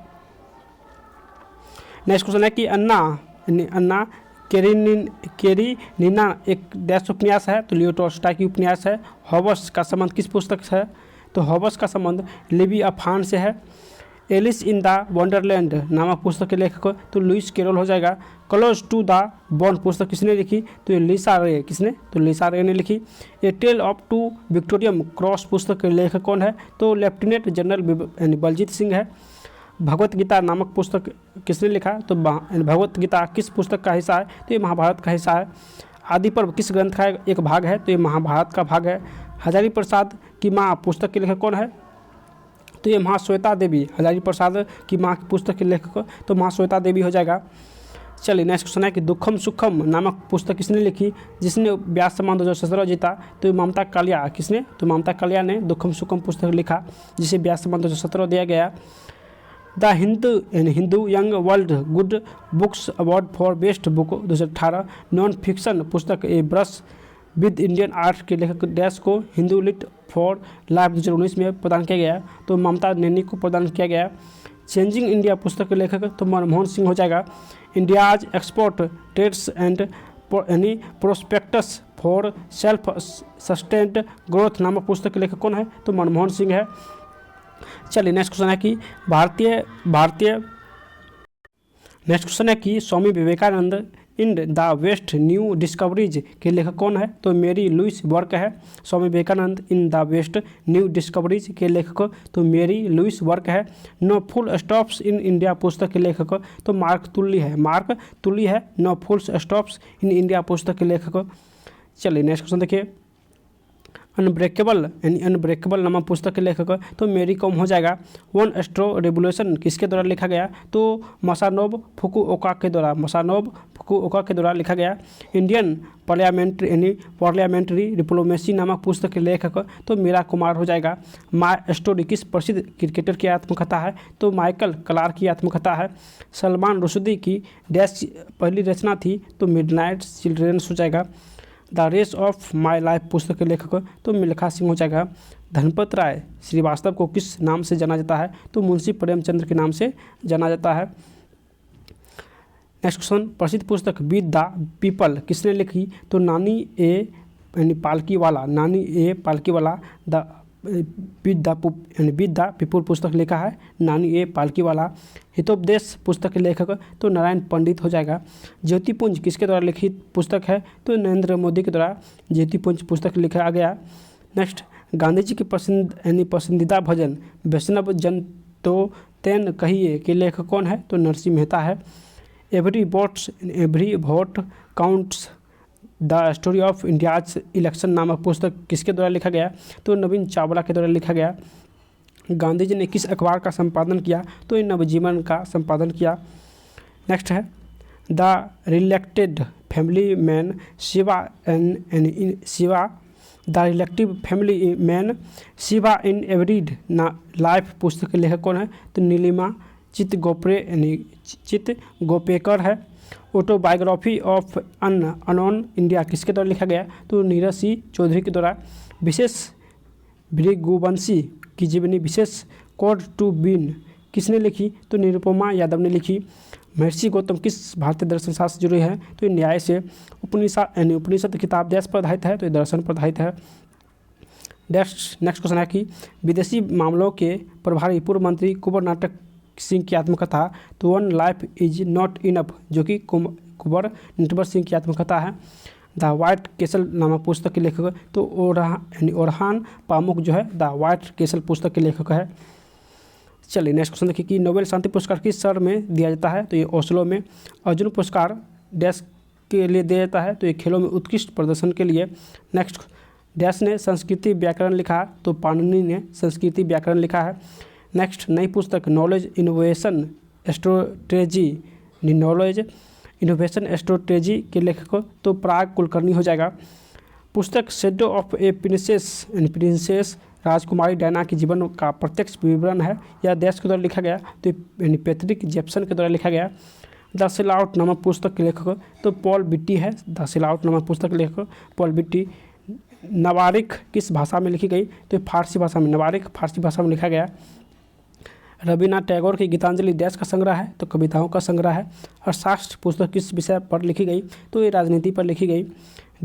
नेक्स्ट क्वेश्चन है कि अन्ना केरेनिना एक डैश उपन्यास है, तो लियो टॉल्स्टॉय की उपन्यास है। हॉबस का संबंध किस पुस्तक से है? तो हॉबस का संबंध लेवियाथान से है। एलिस इन द वंडरलैंड नामक पुस्तक के लेखक तो लुइस कैरोल हो जाएगा। क्लोज टू द बॉन पुस्तक किसने लिखी? तो ये लिसा रे। किसने? तो लिसा रे ने लिखी। ए टेल ऑफ टू विक्टोरियम क्रॉस पुस्तक के लेखक कौन है? तो लेफ्टिनेंट जनरल बलजीत सिंह है। भगवत गीता नामक पुस्तक किसने लिखा? तो भगवत गीता किस पुस्तक का हिस्सा है? तो ये महाभारत का हिस्सा है। आदि पर्व किस ग्रंथ का एक भाग है? तो ये महाभारत का भाग है। हजारी प्रसाद की माँ पुस्तक के लेखक कौन है? तो ये महाश्वेता देवी। हजारी प्रसाद की माँ की पुस्तक के लेखक तो महाश्वेता देवी हो जाएगा। चलिए नेक्स्ट क्वेश्चन है कि दुखम सुखम नामक पुस्तक किसने लिखी? जिसने व्यास सम्मान 2017 जीता, तो ममता कालिया। किसने? तो ममता कालिया ने दुखम सुखम पुस्तक लिखा, जिसे व्यास सम्मान 2017 दिया गया। The Hindu young world good books award for best book 2018 non fiction पुस्तक ए ब्रश विद इंडियन आर्ट के लेखक डैश को हिंदू लिट फॉर लाइफ 2019 में प्रदान किया गया, तो ममता नैनी को प्रदान किया गया। चेंजिंग इंडिया पुस्तक के लेखक तो मनमोहन सिंह हो जाएगा। India's export trends and prospects for self sustained growth नामक पुस्तक के लेखक कौन है? तो मनमोहन सिंह है। चलिए नेक्स्ट क्वेश्चन है कि नेक्स्ट क्वेश्चन है कि Swami Vivekananda in the west new discoveries के लेखक कौन है? तो मेरी लुइस वर्क है। Swami Vivekananda in the west new discoveries के लेखक तो मेरी लुइस वर्क है। No full stops in India पुस्तक के लेखक तो मार्क तुल्ली है। No full stops in India पुस्तक के लेखक। चलिए नेक्स्ट क्वेश्चन देखिए। अनब्रेकेबल नामक पुस्तक के लेखक तो मेरी कॉम हो जाएगा। वन स्ट्रो रेवोल्यूशन किसके द्वारा लिखा गया? तो मसानोब फुकुओका के द्वारा लिखा गया। इंडियन पार्लियामेंट्री डिप्लोमेसी नामक पुस्तक के लेखक तो मीरा कुमार हो जाएगा। माय स्टोरी किस प्रसिद्ध क्रिकेटर की आत्मकथा है? तो माइकल क्लार्क की आत्मकथा है। सलमान रुश्दी की डैश पहली रचना थी, तो मिडनाइट चिल्ड्रेंस हो जाएगा। The race of my life पुस्तक के लेखक तो मिल्खा सिंह हो जाएगा। धनपत राय श्रीवास्तव को किस नाम से जाना जाता है? तो मुंशी प्रेमचंद्र के नाम से जाना जाता है। नेक्स्ट क्वेश्चन, प्रसिद्ध पुस्तक विद द पीपल किसने लिखी? तो नानी ए पालकी वाला द विद द पीपुल पुस्तक लिखा है नानी ए पालकीवाला। हितोपदेश पुस्तक के लेखक तो नारायण पंडित हो जाएगा। ज्योतिपुंज किसके द्वारा लिखित पुस्तक है तो नरेंद्र मोदी के द्वारा ज्योतिपुंज पुस्तक लिखा गया। नेक्स्ट, गांधी जी की पसंदीदा भजन वैष्णव जन तो तेन कहिए के लेखक कौन है तो नरसिंह मेहता है। Every vote counts the story of India's election नामक पुस्तक किसके द्वारा लिखा गया तो नवीन चावला के द्वारा लिखा गया। गांधी जी ने किस अखबार का संपादन किया तो ये नवजीवन का संपादन किया। नेक्स्ट है the reluctant family man Shiva the reluctant family man Shiva in everyday life पुस्तक के लेखक कौन है तो नीलिमा चित्तगोपेकर है। Autobiography of an unknown India किसके द्वारा लिखा गया तो नीरज सिंह चौधरी के द्वारा। विशेष भृगुवंशी की जीवनी विशेष कोड टू बीन किसने लिखी तो निरुपमा यादव ने लिखी। महर्षि गौतम किस भारतीय दर्शन शास्त्र से जुड़े हैं तो ये न्याय से। उपनिषद किताब देश पर आधारित है तो ये दर्शन पर आधारित है। नेक्स्ट क्वेश्चन है कि विदेशी मामलों के प्रभारी पूर्व मंत्री कुंवर नाटक सिंह की आत्मकथा तो one life is not enough जो कि कुंवर नटवर सिंह की आत्मकथा है। द वाइट केसल नामक पुस्तक के लेखक तो ओरहान पामुक जो है द वाइट केसल पुस्तक के लेखक है। चलिए नेक्स्ट क्वेश्चन देखिए कि नोबेल शांति पुरस्कार किस शहर में दिया जाता है तो ये ओस्लो में। अर्जुन पुरस्कार डैश के लिए दिया जाता है तो ये खेलों में उत्कृष्ट प्रदर्शन के लिए। नेक्स्ट, डैश ने संस्कृति व्याकरण लिखा तो पाणिनि ने संस्कृति व्याकरण लिखा है। नेक्स्ट, नई पुस्तक नॉलेज इनोवेशन स्ट्रेटेजी के लेखक तो पराग कुलकर्णी हो जाएगा। पुस्तक shadow of A princess Rajkumari Diana के जीवन का प्रत्यक्ष विवरण है। यह देश के द्वारा लिखा गया तो पैट्रिक जेप्सन के द्वारा लिखा गया। द सेल आउट नामक पुस्तक के लेखक तो पॉल बिट्टी है। द सेल आउट नामक पुस्तक के लेखक पॉल बिट्टी। नवारिक किस भाषा में लिखी गई तो फारसी भाषा में। नवारिक फारसी भाषा में लिखा गया। रविन्द्रनाथ टैगोर की गीतांजलि देश का संग्रह है तो कविताओं का संग्रह है। अर्थशास्त्र पुस्तक किस विषय पर लिखी गई तो ये राजनीति पर लिखी गई।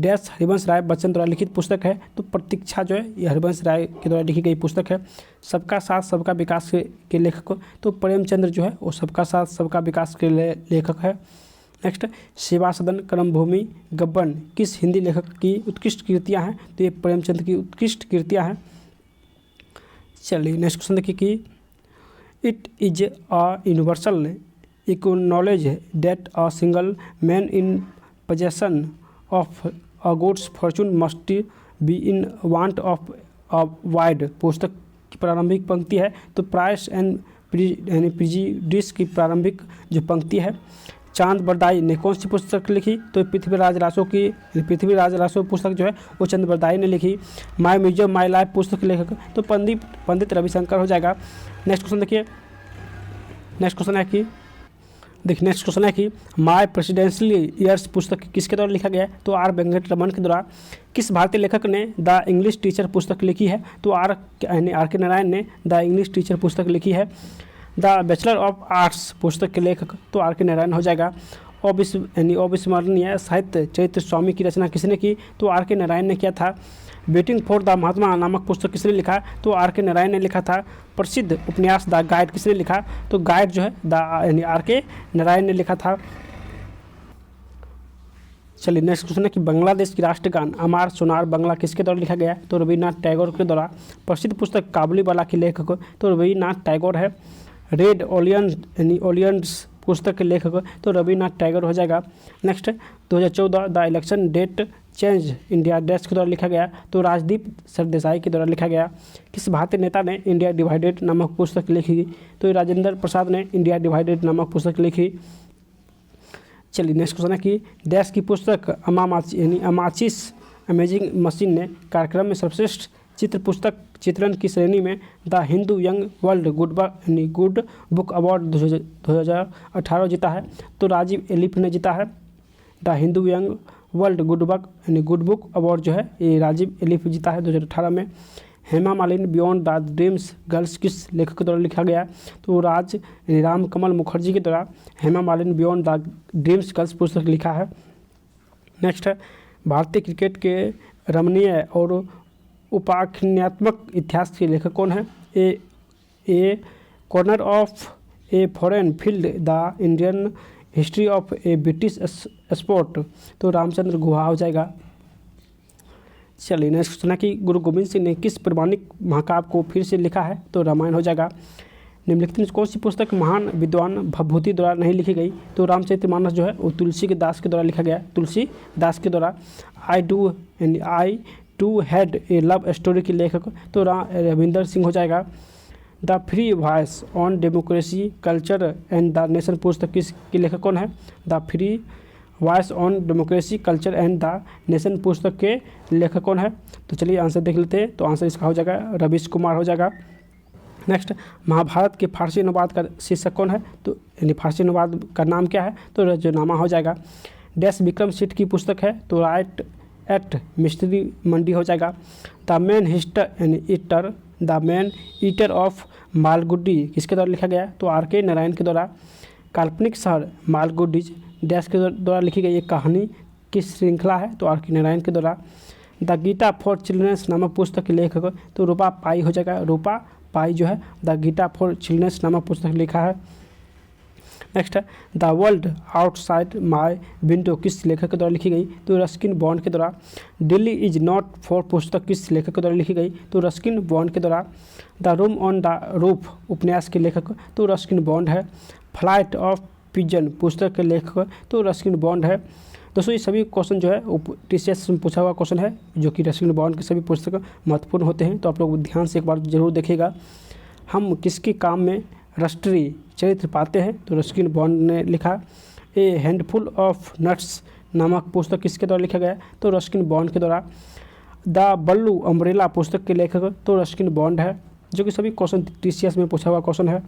डैश हरिवंश राय बच्चन द्वारा लिखित पुस्तक है तो प्रतीक्षा जो है ये हरिवंश राय के द्वारा लिखी गई पुस्तक है। सबका साथ सबका विकास के लेखक तो प्रेमचंद्र जो है वो सबका साथ सबका विकास के लेखक है। नेक्स्ट, सेवा सदन कर्मभूमि गब्बन किस हिंदी लेखक की उत्कृष्ट कृतियाँ हैं तो ये प्रेमचंद की उत्कृष्ट कृतियाँ हैं। चलिए नेक्स्ट क्वेश्चन देखिए कि it is a universal acknowledge that a single man in possession of a goods Fortune must be in want of a wide पुस्तक की प्रारंभिक पंक्ति है तो प्राइस एंड प्रिजुडिस की प्रारंभिक जो पंक्ति है। चांद बरदाई ने कौन सी पुस्तक लिखी तो पृथ्वीराज रासो पुस्तक जो है वो चंद बरदाई ने लिखी। माई म्यूजियम माई लाइफ पुस्तक के लेखक तो पंडित रविशंकर हो जाएगा। नेक्स्ट क्वेश्चन देखिए। नेक्स्ट क्वेश्चन है कि माई प्रेसिडेंशियल ईयर्स पुस्तक किसके द्वारा लिखा गया है तो आर वेंकटरमन के द्वारा। किस भारतीय लेखक ने द इंग्लिश टीचर पुस्तक लिखी है तो आर के नारायण ने द इंग्लिश टीचर पुस्तक लिखी है। द बैचलर ऑफ आर्ट्स पुस्तक के लेखक तो आर के नारायण हो जाएगा। अविस्मरणीय साहित्य चरित्र स्वामी की रचना किसने की तो आर के नारायण ने किया था। वेटिंग फॉर द महात्मा नामक पुस्तक किसने लिखा तो आर के नारायण ने लिखा था। प्रसिद्ध उपन्यास द गाइड किसने लिखा तो गाइड जो है आर के नारायण ने लिखा था। चलिए नेक्स्ट क्वेश्चन है कि बांग्लादेश की राष्ट्रगान अमार सोनार बांग्ला किसके द्वारा लिखा गया तो रविन्द्रनाथ टैगोर के द्वारा। प्रसिद्ध पुस्तक काबुलीवाला के लेखक तो रविन्द्रनाथ टैगोर है। रेड ओलियंस पुस्तक के लेखक तो रविन्द्रनाथ टैगोर हो जाएगा। Next, 2014 the election that change India dash के द्वारा लिखा गया तो राजदीप सरदेसाई के द्वारा लिखा गया। किस भारतीय नेता ने इंडिया डिवाइडेड नामक पुस्तक लिखी तो राजेंद्र प्रसाद ने इंडिया डिवाइडेड नामक पुस्तक लिखी। चलिए नेक्स्ट क्वेश्चन है कि डैश की पुस्तक अमाचिस अमेजिंग मशीन ने कार्यक्रम में सर्वश्रेष्ठ चित्र पुस्तक चित्रण की श्रेणी में the Hindu young world good book award 2018 जीता है तो राजीव एलिफ ने जीता है। The Hindu young world good book award जो है ये राजीव एलिफ जीता है 2018 में। Hema Malini beyond the dreams girls किस लेखक के द्वारा लिखा गया तो राम कमल मुखर्जी के द्वारा Hema Malini beyond the dreams girls पुस्तक लिखा है। नेक्स्ट है भारतीय क्रिकेट के रमणीय और उपाख्यानात्मक इतिहास के लेखक कौन है? A corner of a foreign field, the Indian history of a British sport, तो रामचंद्र गुहा हो जाएगा। चलिए नेक्स्ट क्वेश्चन है कि गुरु गोविंद सिंह ने किस प्रमाणिक महाकाव्य को फिर से लिखा है? तो रामायण हो जाएगा। निम्नलिखित में कौन सी पुस्तक महान विद्वान भवभूति द्वारा नहीं लिखी गई? तो रामचरितमानस जो है वो तुलसी के दास के द्वारा लिखा गया, तुलसी दास के द्वारा। I too had a love story के लेखक, तो रविंदर सिंह हो जाएगा। The free voice on democracy culture and the nation पुस्तक किसके लेखक कौन है? The free voice on democracy culture and the nation पुस्तक के लेखक कौन है? तो चलिए आंसर देख लेते हैं। तो आंसर इसका हो जाएगा रवीश कुमार हो जाएगा। नेक्स्ट, महाभारत के फारसी अनुवाद का शीर्षक कौन है? तो यानी फारसी अनुवाद का नाम क्या है? तो रजनामा हो जाएगा। डैश विक्रम सेठ की पुस्तक है? तो राइट एट मिस्ट्री मंडी हो जाएगा। द मैन हिस्टर यानी eater, the man eater of Malgudi किसके द्वारा लिखा गया? तो आर के नारायण के द्वारा। काल्पनिक शहर मालगुडीज डैश के द्वारा लिखी गई एक कहानी की श्रृंखला है? तो आर के नारायण के द्वारा। द गीता फॉर चिल्ड्रंस नामक पुस्तक के लेखक? तो रूपा पाई हो जाएगा। रूपा पाई जो है द गीता फॉर चिल्ड्रंस नामक पुस्तक लिखा है। नेक्स्ट है the world outside my window किस लेखक के द्वारा लिखी गई? तो रस्किन बॉन्ड के द्वारा। दिल्ली इज नॉट फॉर पुस्तक किस लेखक के द्वारा लिखी गई? तो रस्किन बॉन्ड के द्वारा। The room on the roof उपन्यास के लेखक? तो रस्किन बॉन्ड है। फ्लाइट ऑफ पिजन पुस्तक के लेखक? तो रस्किन बॉन्ड है। दोस्तों ये सभी क्वेश्चन जो है TCS में पूछा हुआ क्वेश्चन है, जो कि रस्किन बॉन्ड के सभी पुस्तक महत्वपूर्ण होते हैं। तो आप लोग ध्यान से एक बार जरूर देखिएगा। हम किसके काम में राष्ट्रीय चरित्र पाते हैं? तो रस्किन बॉन्ड ने लिखा। ए हैंडफुल ऑफ नट्स नामक पुस्तक किसके द्वारा लिखा गया? तो रस्किन बॉन्ड के द्वारा। द बल्लू अम्ब्रेला पुस्तक के लेखक? तो रस्किन बॉन्ड है, जो कि सभी क्वेश्चन TCS में पूछा हुआ क्वेश्चन है।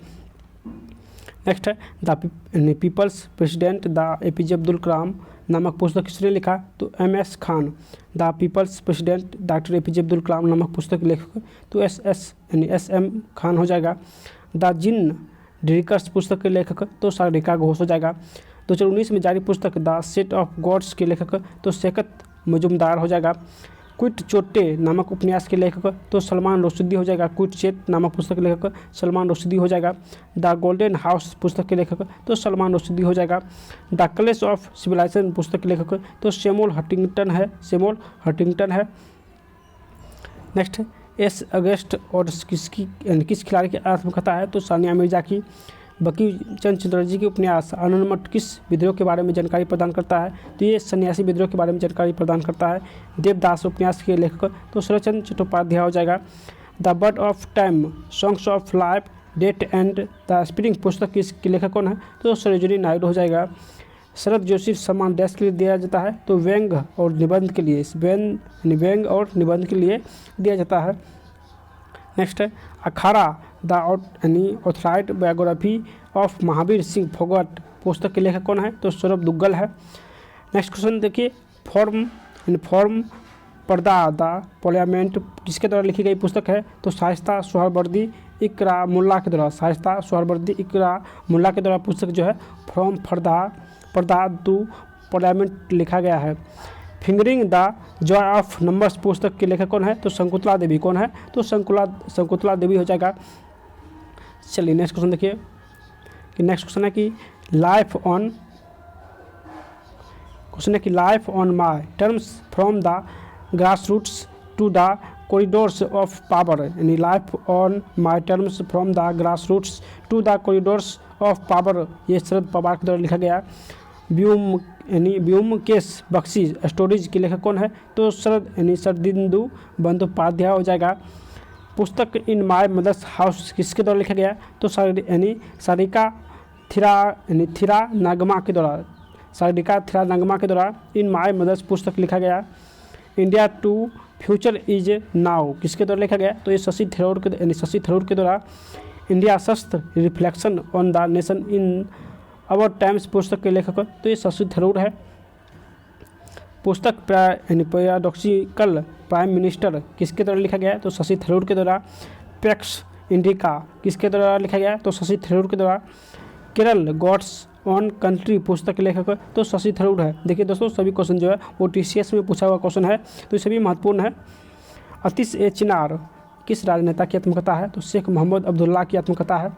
नेक्स्ट है the people's president the APJ Abdul Kalam नामक पुस्तक किसने लिखा? तो MS Khan. The people's president doctor APJ Abdul Kalam नामक पुस्तक के लेखक? तो SM खान हो जाएगा। द जिन ड्रिकर्स पुस्तक के लेखक? तो सारिका घोष हो जाएगा। 2019 में जारी पुस्तक द सेट ऑफ गॉड्स के लेखक? तो शेकत मजुमदार हो जाएगा। क्विट चोटे नामक उपन्यास के लेखक? तो सलमान रुश्दी हो जाएगा। क्विट चेट नामक पुस्तक के लेखक सलमान रुश्दी हो जाएगा। द गोल्डन हाउस पुस्तक के लेखक? तो सलमान रुश्दी हो जाएगा। द क्लैश ऑफ सिविलाइजेशन पुस्तक के लेखक? तो सैमुअल हंटिंगटन है। नेक्स्ट एस अगस्त और किस खिलाड़ी की आत्मकथा है? तो सानिया मिर्जा की। बंकिम चंद्र चटर्जी के उपन्यास आनंदमठ किस विद्रोह के बारे में जानकारी प्रदान करता है? तो ये सन्यासी विद्रोह के बारे में जानकारी प्रदान करता है। देवदास उपन्यास के लेखक? तो शरदचंद्र चट्टोपाध्याय हो जाएगा। The bird of time songs of life death and the spring पुस्तक किसके लेखक कौन है? तो सरोजिनी नायडू हो जाएगा। शरद जोशी सम्मान डैश के लिए दिया जाता है? तो व्यंग और निबंध के लिए दिया जाता है। नेक्स्ट है Akhada the authorized biography of Mahavir Singh Phogat पुस्तक के लेखक कौन है? तो सौरभ दुग्गल है। नेक्स्ट क्वेश्चन देखिए, फॉर्म पर्दा द पार्लियामेंट किसके द्वारा लिखी गई पुस्तक है? तो शाइस्ता सोहरावर्दी इकरा मुल्ला के द्वारा। शाइस्ता सोहरावर्दी इकरा मुल्ला के द्वारा पुस्तक जो है फ्रॉम पर्दा टू पार्लियामेंट लिखा गया है। Fingering the Joy of numbers पुस्तक के लेखक कौन है? तो शंकुतला देवी कौन है? तो शंकुतला देवी हो जाएगा। चलिए नेक्स्ट क्वेश्चन देखिए कि नेक्स्ट क्वेश्चन है कि life on my terms from the grass roots to the corridors of power, यानी life on my terms from the grass roots to the corridors of power, ये शरद पवार के द्वारा लिखा गया। व्योमकेश बख्शी स्टोरीज के लेखक कौन है? तो शरदिंदु बंदोपाध्याय हो जाएगा। पुस्तक इन माय मदर्स हाउस किसके द्वारा लिखा गया? तो सारिका थिरा नागमा के द्वारा इन माय मदर्स पुस्तक लिखा गया। India to future is now किसके द्वारा लिखा गया? तो ये शशि थरूर के द्वारा। इंडिया शस्त्र reflection on the nation in our times पुस्तक के लेखक? तो ये शशि थरूर है। पुस्तक पैराडॉक्सिकल प्राइम मिनिस्टर किसके द्वारा लिखा गया है? तो शशि थरूर के द्वारा। पैक्स इंडिका किसके द्वारा लिखा गया? तो शशि थरूर के द्वारा। केरल गॉड्स ऑन कंट्री पुस्तक के लेखक? तो शशि थरूर है। देखिए दोस्तों सभी क्वेश्चन जो है वो TCS में पूछा हुआ क्वेश्चन है, तो ये सभी महत्वपूर्ण है। अतीश ए चिनार किस राजनेता की आत्मकथा है? तो शेख मोहम्मद अब्दुल्ला की आत्मकथा है।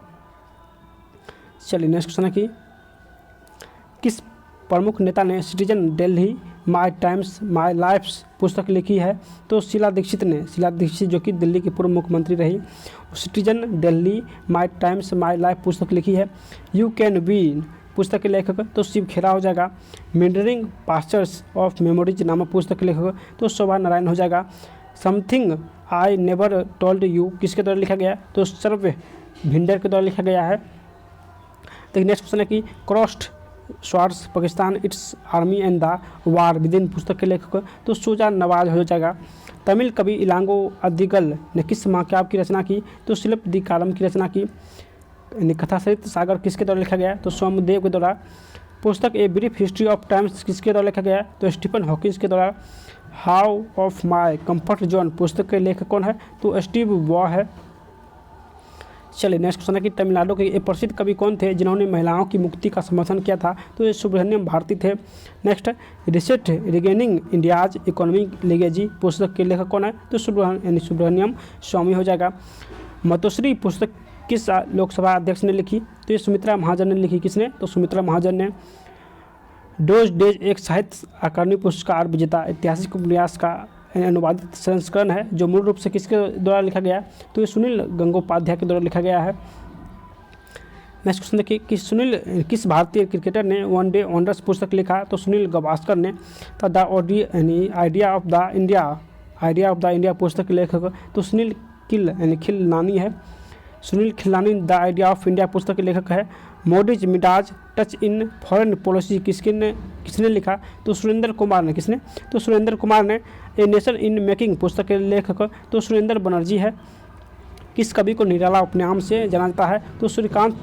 चलिए नेक्स्ट क्वेश्चन है कि किस प्रमुख नेता ने citizen Delhi my times my life's पुस्तक लिखी है? तो शीला दीक्षित ने। शीला दीक्षित जो कि दिल्ली की पूर्व मुख्यमंत्री रही, citizen Delhi my times my life पुस्तक लिखी है। यू कैन विन पुस्तक के लेखक तो शिव खेरा हो जाएगा। मिंडरिंग पास्चर्स ऑफ मेमोरीज नामक पुस्तक के लेखक तो शोभा नारायण हो जाएगा। Something I never told you किसके द्वारा लिखा गया? तो सर्व भिंडर के द्वारा लिखा गया है। तो नेक्स्ट क्वेश्चन है कि crossed swords Pakistan it's army and the war within पुस्तक के लेखक तो शुजा नवाज हो जाएगा। तमिल कवि इलांगो अदिगल ने किस महाकाव्य की रचना की? तो शिल्प दी कालम की रचना की। कथा साहित्य सागर किसके द्वारा लिखा गया? तो सोमदेव के द्वारा। पुस्तक a brief history of times किसके द्वारा लिखा गया? तो स्टीफन हॉकिंस के द्वारा। How of my comfort zone पुस्तक के लेखक कौन है? तो स्टीव वॉ है। चलिए नेक्स्ट क्वेश्चन है कि तमिलनाडु के एक प्रसिद्ध कवि कौन थे जिन्होंने महिलाओं की मुक्ति का समर्थन किया था? तो ये सुब्रह्मण्यम भारती थे। Next reset regaining India's economic legacy पुस्तक के लेखक कौन है? तो सुब्रह्मण्यम स्वामी हो जाएगा। मतोश्री पुस्तक किस लोकसभा अध्यक्ष ने लिखी? तो ये सुमित्रा महाजन ने लिखी। किसने? तो सुमित्रा महाजन ने। डोज डेज एक साहित्य अकादमी पुरस्कार विजेता ऐतिहासिक उपन्यास का अनुवादित संस्करण है जो मूल रूप से किसके द्वारा लिखा गया? तो ये सुनील गंगोपाध्याय के द्वारा लिखा गया है। नेक्स्ट क्वेश्चन देखिए कि सुनील किस भारतीय क्रिकेटर ने वनडे वंडर्स पुस्तक लिखा? तो सुनील गावस्कर ने। तो the idea of the India पुस्तक के लेखक तो सुनील खिलनानी है। Sunil Khilnani the idea of India पुस्तक के लेखक है। Modi's मिडाज touch in foreign policy किसने लिखा? तो सुरेंद्र कुमार ने। किसने? तो सुरेंद्र कुमार ने। ए नेशन इन मेकिंग पुस्तक के लेखक तो सुरेंद्र बनर्जी है। किस कवि को निराला उपनाम से जाना जाता है? तो सूर्यकांत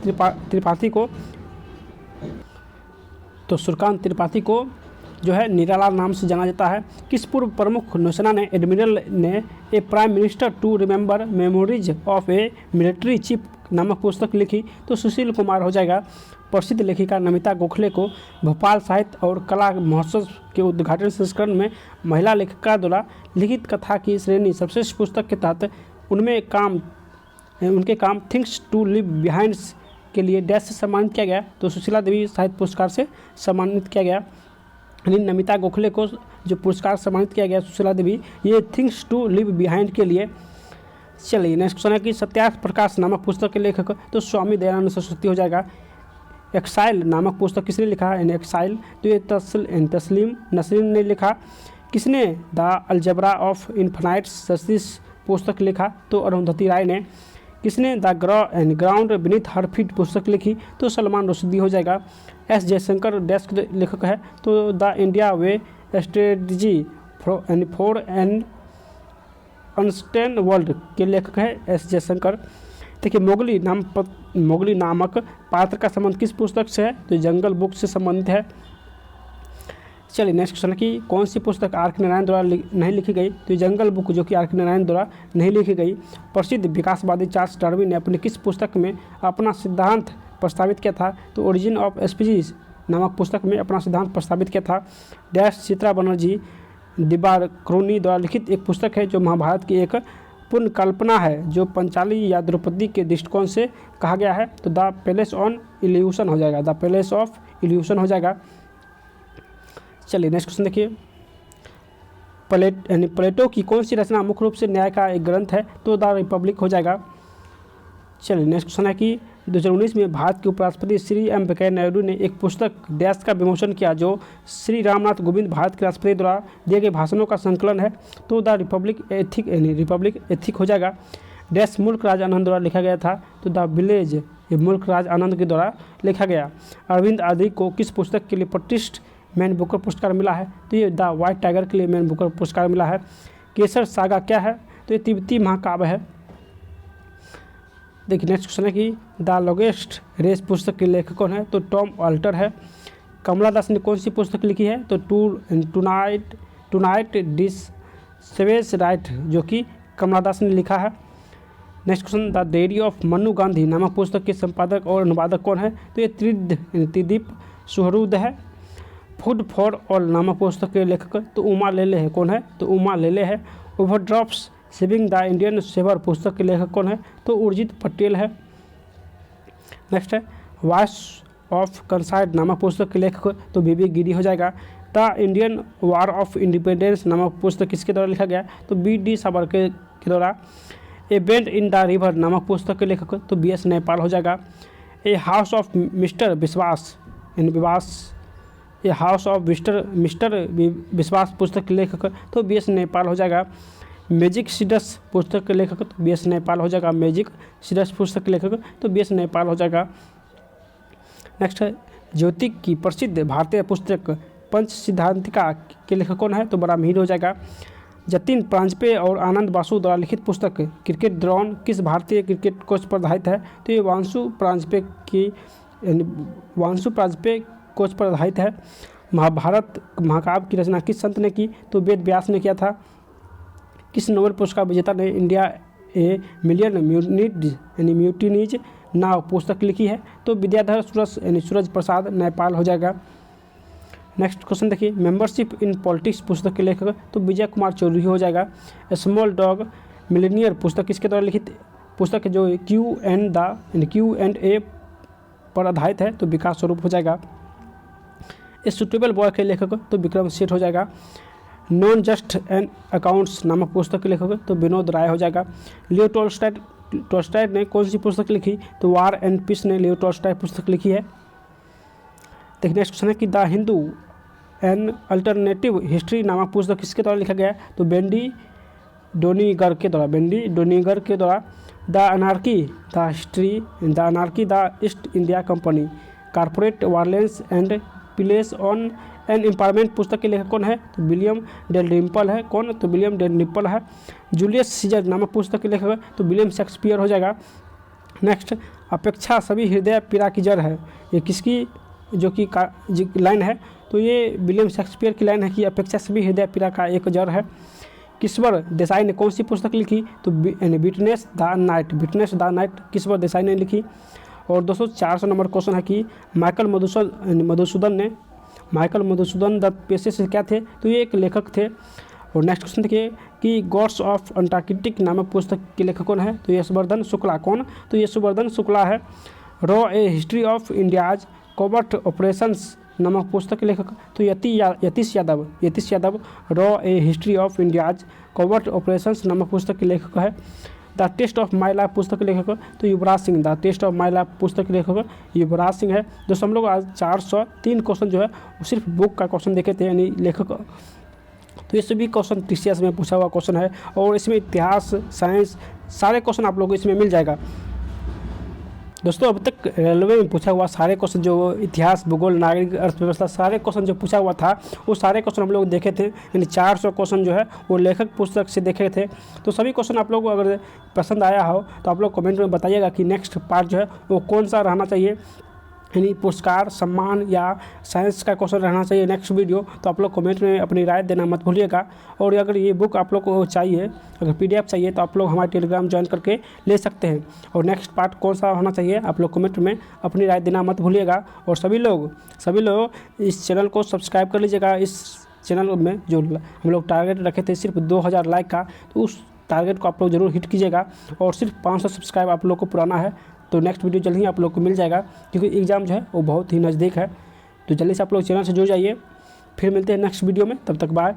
त्रिपाठी को जो है निराला नाम से जाना जाता है। किस पूर्व प्रमुख नौसेना ने एडमिरल ने a prime minister to remember memories of a military chief नामक पुस्तक लिखी? तो सुशील कुमार हो जाएगा। प्रसिद्ध लेखिका नमिता गोखले को भोपाल साहित्य और कला महोत्सव के उद्घाटन संस्करण में महिला लेखिका द्वारा लिखित कथा की श्रेणी सर्वश्रेष्ठ पुस्तक के तहत उनके काम थिंग्स टू लिव बिहाइंड के लिए डैश से सम्मानित किया गया? तो सुशीला देवी साहित्य पुरस्कार से सम्मानित किया गया। नमिता गोखले को जो पुरस्कार सम्मानित किया गया सुशीला देवी, ये थिंग्स टू लिव बिहाइंड के लिए। चलिए नेक्स्ट क्वेश्चन है कि सत्यार्थ प्रकाश नामक पुस्तक के लेखक तो स्वामी दयानंद सरस्वती हो जाएगा। एक्साइल नामक पुस्तक किसने लिखा? एक्साइल तो ये तस्लीम नसरीन ने लिखा। किसने the algebra of infinite searches पुस्तक लिखा? तो अरुंधति राय ने। किसने the ground beneath her feet पुस्तक लिखी? तो सलमान रुश्दी हो जाएगा। एस जयशंकर डैश के लेखक है तो the India way strategy for an uncertain world के लेखक है एस जयशंकर। देखिए मोगली नामक पात्र का संबंध किस पुस्तक से है? तो जंगल बुक से संबंधित है। चलिए नेक्स्ट क्वेश्चन है कि कौन सी पुस्तक आर के नारायण द्वारा नहीं लिखी गई? तो जंगल बुक जो कि आर के नारायण द्वारा नहीं लिखी गई। प्रसिद्ध विकासवादी चार्ल्स डार्विन ने अपनी किस पुस्तक में अपना सिद्धांत प्रस्तावित किया था? तो ओरिजिन ऑफ स्पीसीज नामक पुस्तक में अपना सिद्धांत प्रस्तावित किया था। डैश चित्रा बनर्जी दिबाक्रोनी द्वारा लिखित एक पुस्तक है जो महाभारत की एक पूर्ण कल्पना है जो पंचाली या द्रौपदी के दृष्टिकोण से कहा गया है। तो द पैलेस ऑन इल्यूशन हो जाएगा। द पैलेस ऑफ इल्यूशन हो जाएगा। चलिए नेक्स्ट क्वेश्चन देखिए प्लेटो की कौन सी रचना मुख्य रूप से न्याय का एक ग्रंथ है? तो द रिपब्लिक हो जाएगा। चलिए नेक्स्ट क्वेश्चन है कि 2019 में भारत के उपराष्ट्रपति श्री एम वेंकैया नायडू ने एक पुस्तक डैश का विमोचन किया जो श्री रामनाथ कोविंद भारत के राष्ट्रपति द्वारा दिए गए भाषणों का संकलन है। तो द रिपब्लिक एथिक हो जाएगा। डैश मुल्क राज आनंद द्वारा लिखा गया था। तो द विलेज ये मुल्क राज आनंद के द्वारा लिखा गया। अरविंद आदि को किस पुस्तक के लिए प्रतिष्ठित मैन बुकर पुरस्कार मिला है? तो ये द वाइट टाइगर के लिए मैन बुकर पुरस्कार मिला है। केसर सागा क्या है? तो ये तिब्बती महाकाव्य है। देखिए नेक्स्ट क्वेश्चन है कि द लॉन्गेस्ट रेस पुस्तक के लेखक कौन है? तो टॉम ऑल्टर है। कमला दास ने कौन सी पुस्तक लिखी है? तो टुनाइट डिस सेवेज राइट जो कि कमला दास ने लिखा है। Next question the diary of Manu Gandhi नामक पुस्तक के संपादक और अनुवादक कौन है? तो ये त्रिदीप सुहरुद है। फूड फॉर ऑल नामक पुस्तक के लेखक तो उमा लेले है। कौन है? तो उमा लेले है। ओवरड्राफ्ट्स सेविंग द इंडियन सेवर पुस्तक के लेखक कौन है? तो उर्जित पटेल है। नेक्स्ट है वॉइस ऑफ कंसाइड नामक पुस्तक के लेखक तो बीबी गिरी हो जाएगा। The Indian war of independence नामक पुस्तक किसके द्वारा लिखा गया? तो बी.डी. सावरकर के द्वारा। ए बेंड इन द रिवर नामक पुस्तक के लेखक तो बी.एस. नैपाल हो जाएगा। ए हाउस ऑफ मिस्टर विश्वास ए हाउस ऑफ मिस्टर विश्वास पुस्तक के लेखक तो बी.एस. नैपाल हो जाएगा। मैजिक सीडस पुस्तक के लेखक तो बी.एस. नैपाल हो जाएगा। मैजिक सीडस पुस्तक के लेखक तो बी.एस. नैपाल हो जाएगा। नेक्स्ट है ज्योति की प्रसिद्ध भारतीय पुस्तक पंच सिद्धांतिका के लेखक कौन है? तो ब्राह्मण हो जाएगा। जतिन प्रांजपे और आनंद बासु द्वारा लिखित पुस्तक क्रिकेट द्रोण किस भारतीय क्रिकेट कोच पर आधारित है? तो ये वांसु प्रांजपे कोच पर आधारित है। महाभारत महाकाव्य की रचना किस संत ने की? तो वेद व्यास ने किया था। किस नोबेल पुरस्कार विजेता ने इंडिया ए मिलियन म्यूटिनीज नाव पुस्तक लिखी है? तो विद्याधर सूरज प्रसाद नैपाल हो जाएगा। नेक्स्ट क्वेश्चन देखिए मेंबरशिप इन पॉलिटिक्स पुस्तक के लेखक तो विजय कुमार चौधरी हो जाएगा। स्मॉल डॉग मिलेनियर पुस्तक किसके द्वारा लिखित पुस्तक है? जो Q&A पर आधारित है तो विकास स्वरूप हो जाएगा। ए सुटेबल बॉय के लेखक तो विक्रम सेठ हो जाएगा। नॉन जस्ट एंड अकाउंट्स नामक पुस्तक के लेखक तो विनोद राय हो जाएगा। लियो टॉल्स्टॉय ने कौन सी पुस्तक लिखी? तो वार एंड पीस ने लियो टॉल्स्टॉय पुस्तक लिखी है। देखिए नेक्स्ट क्वेश्चन है कि the Hindu an alternative history नामक पुस्तक किसके द्वारा लिखा गया है? तो बेंडी डोनिगर के द्वारा। The anarchy the east India company corporate violence and place on an empowerment पुस्तक के लेखक कौन है? तो विलियम डेलरिम्पल है। कौन? तो विलियम डेलरिम्पल है। जूलियस सीजर नामक पुस्तक के लेखक तो विलियम शेक्सपियर हो जाएगा। नेक्स्ट अपेक्षा सभी हृदय पीड़ा की जड़ है, ये किसकी जो लाइन है? तो ये विलियम शेक्सपियर की लाइन है कि अपेक्षा सभी हृदय पीड़ा का एक जड़ है। किश्वर देसाई ने कौन सी पुस्तक लिखी? तो witness the night Kishwar Desai ने लिखी। और दोस्तों 400 नंबर क्वेश्चन है कि माइकल मधुसूदन दत्त पेशे से क्या थे? तो ये एक लेखक थे। और नेक्स्ट क्वेश्चन देखिए कि गॉड्स ऑफ अंटार्कटिक नामक पुस्तक के लेखक कौन है? तो यशवर्धन शुक्ला। कौन? तो यशवर्धन शुक्ला है। रॉ a history of India's covert operations नामक पुस्तक के लेखक तो यतीश यादव। रॉ a history of India's covert operations नामक पुस्तक के लेखक है। The test of my life पुस्तक के लेखक तो Yuvraj Singh. The test of my life पुस्तक के लेखक युवराज सिंह है। दोस्तों हम लोग आज 403 क्वेश्चन जो है वो सिर्फ बुक का क्वेश्चन देखे थे, यानी लेखक। तो ये सभी क्वेश्चन TCS में पूछा हुआ क्वेश्चन है और इसमें इतिहास, साइंस सारे क्वेश्चन आप लोगों को इसमें मिल जाएगा। दोस्तों अब तक रेलवे में पूछा हुआ सारे क्वेश्चन जो इतिहास, भूगोल, नागरिक अर्थव्यवस्था सारे क्वेश्चन जो पूछा हुआ था वो सारे क्वेश्चन हम लोग देखे थे, यानी 400 क्वेश्चन जो है वो लेखक पुस्तक से देखे थे। तो सभी क्वेश्चन आप लोग को अगर पसंद आया हो तो आप लोग कमेंट में बताइएगा कि नेक्स्ट पार्ट जो है वो कौन सा रहना चाहिए, यानी पुरस्कार, सम्मान या साइंस का क्वेश्चन रहना चाहिए नेक्स्ट वीडियो। तो आप लोग कमेंट में अपनी राय देना मत भूलिएगा। और अगर ये बुक आप लोग को चाहिए, अगर PDF चाहिए तो आप लोग हमारे टेलीग्राम ज्वाइन करके ले सकते हैं। और नेक्स्ट पार्ट कौन सा होना चाहिए आप लोग कमेंट में अपनी राय देना मत भूलिएगा। और सभी लोग इस चैनल को सब्सक्राइब कर लीजिएगा। इस चैनल में जो हम लोग टारगेट रखे थे सिर्फ 2000 लाइक का, तो उस टारगेट को आप लोग ज़रूर हिट कीजिएगा। और सिर्फ 500 सब्सक्राइब आप लोग को पुराना है, तो नेक्स्ट वीडियो जल्द ही आप लोग को मिल जाएगा, क्योंकि एग्ज़ाम जो है वो बहुत ही नज़दीक है। तो जल्दी से आप लोग चैनल से जुड़ जाइए। फिर मिलते हैं नेक्स्ट वीडियो में, तब तक बाय।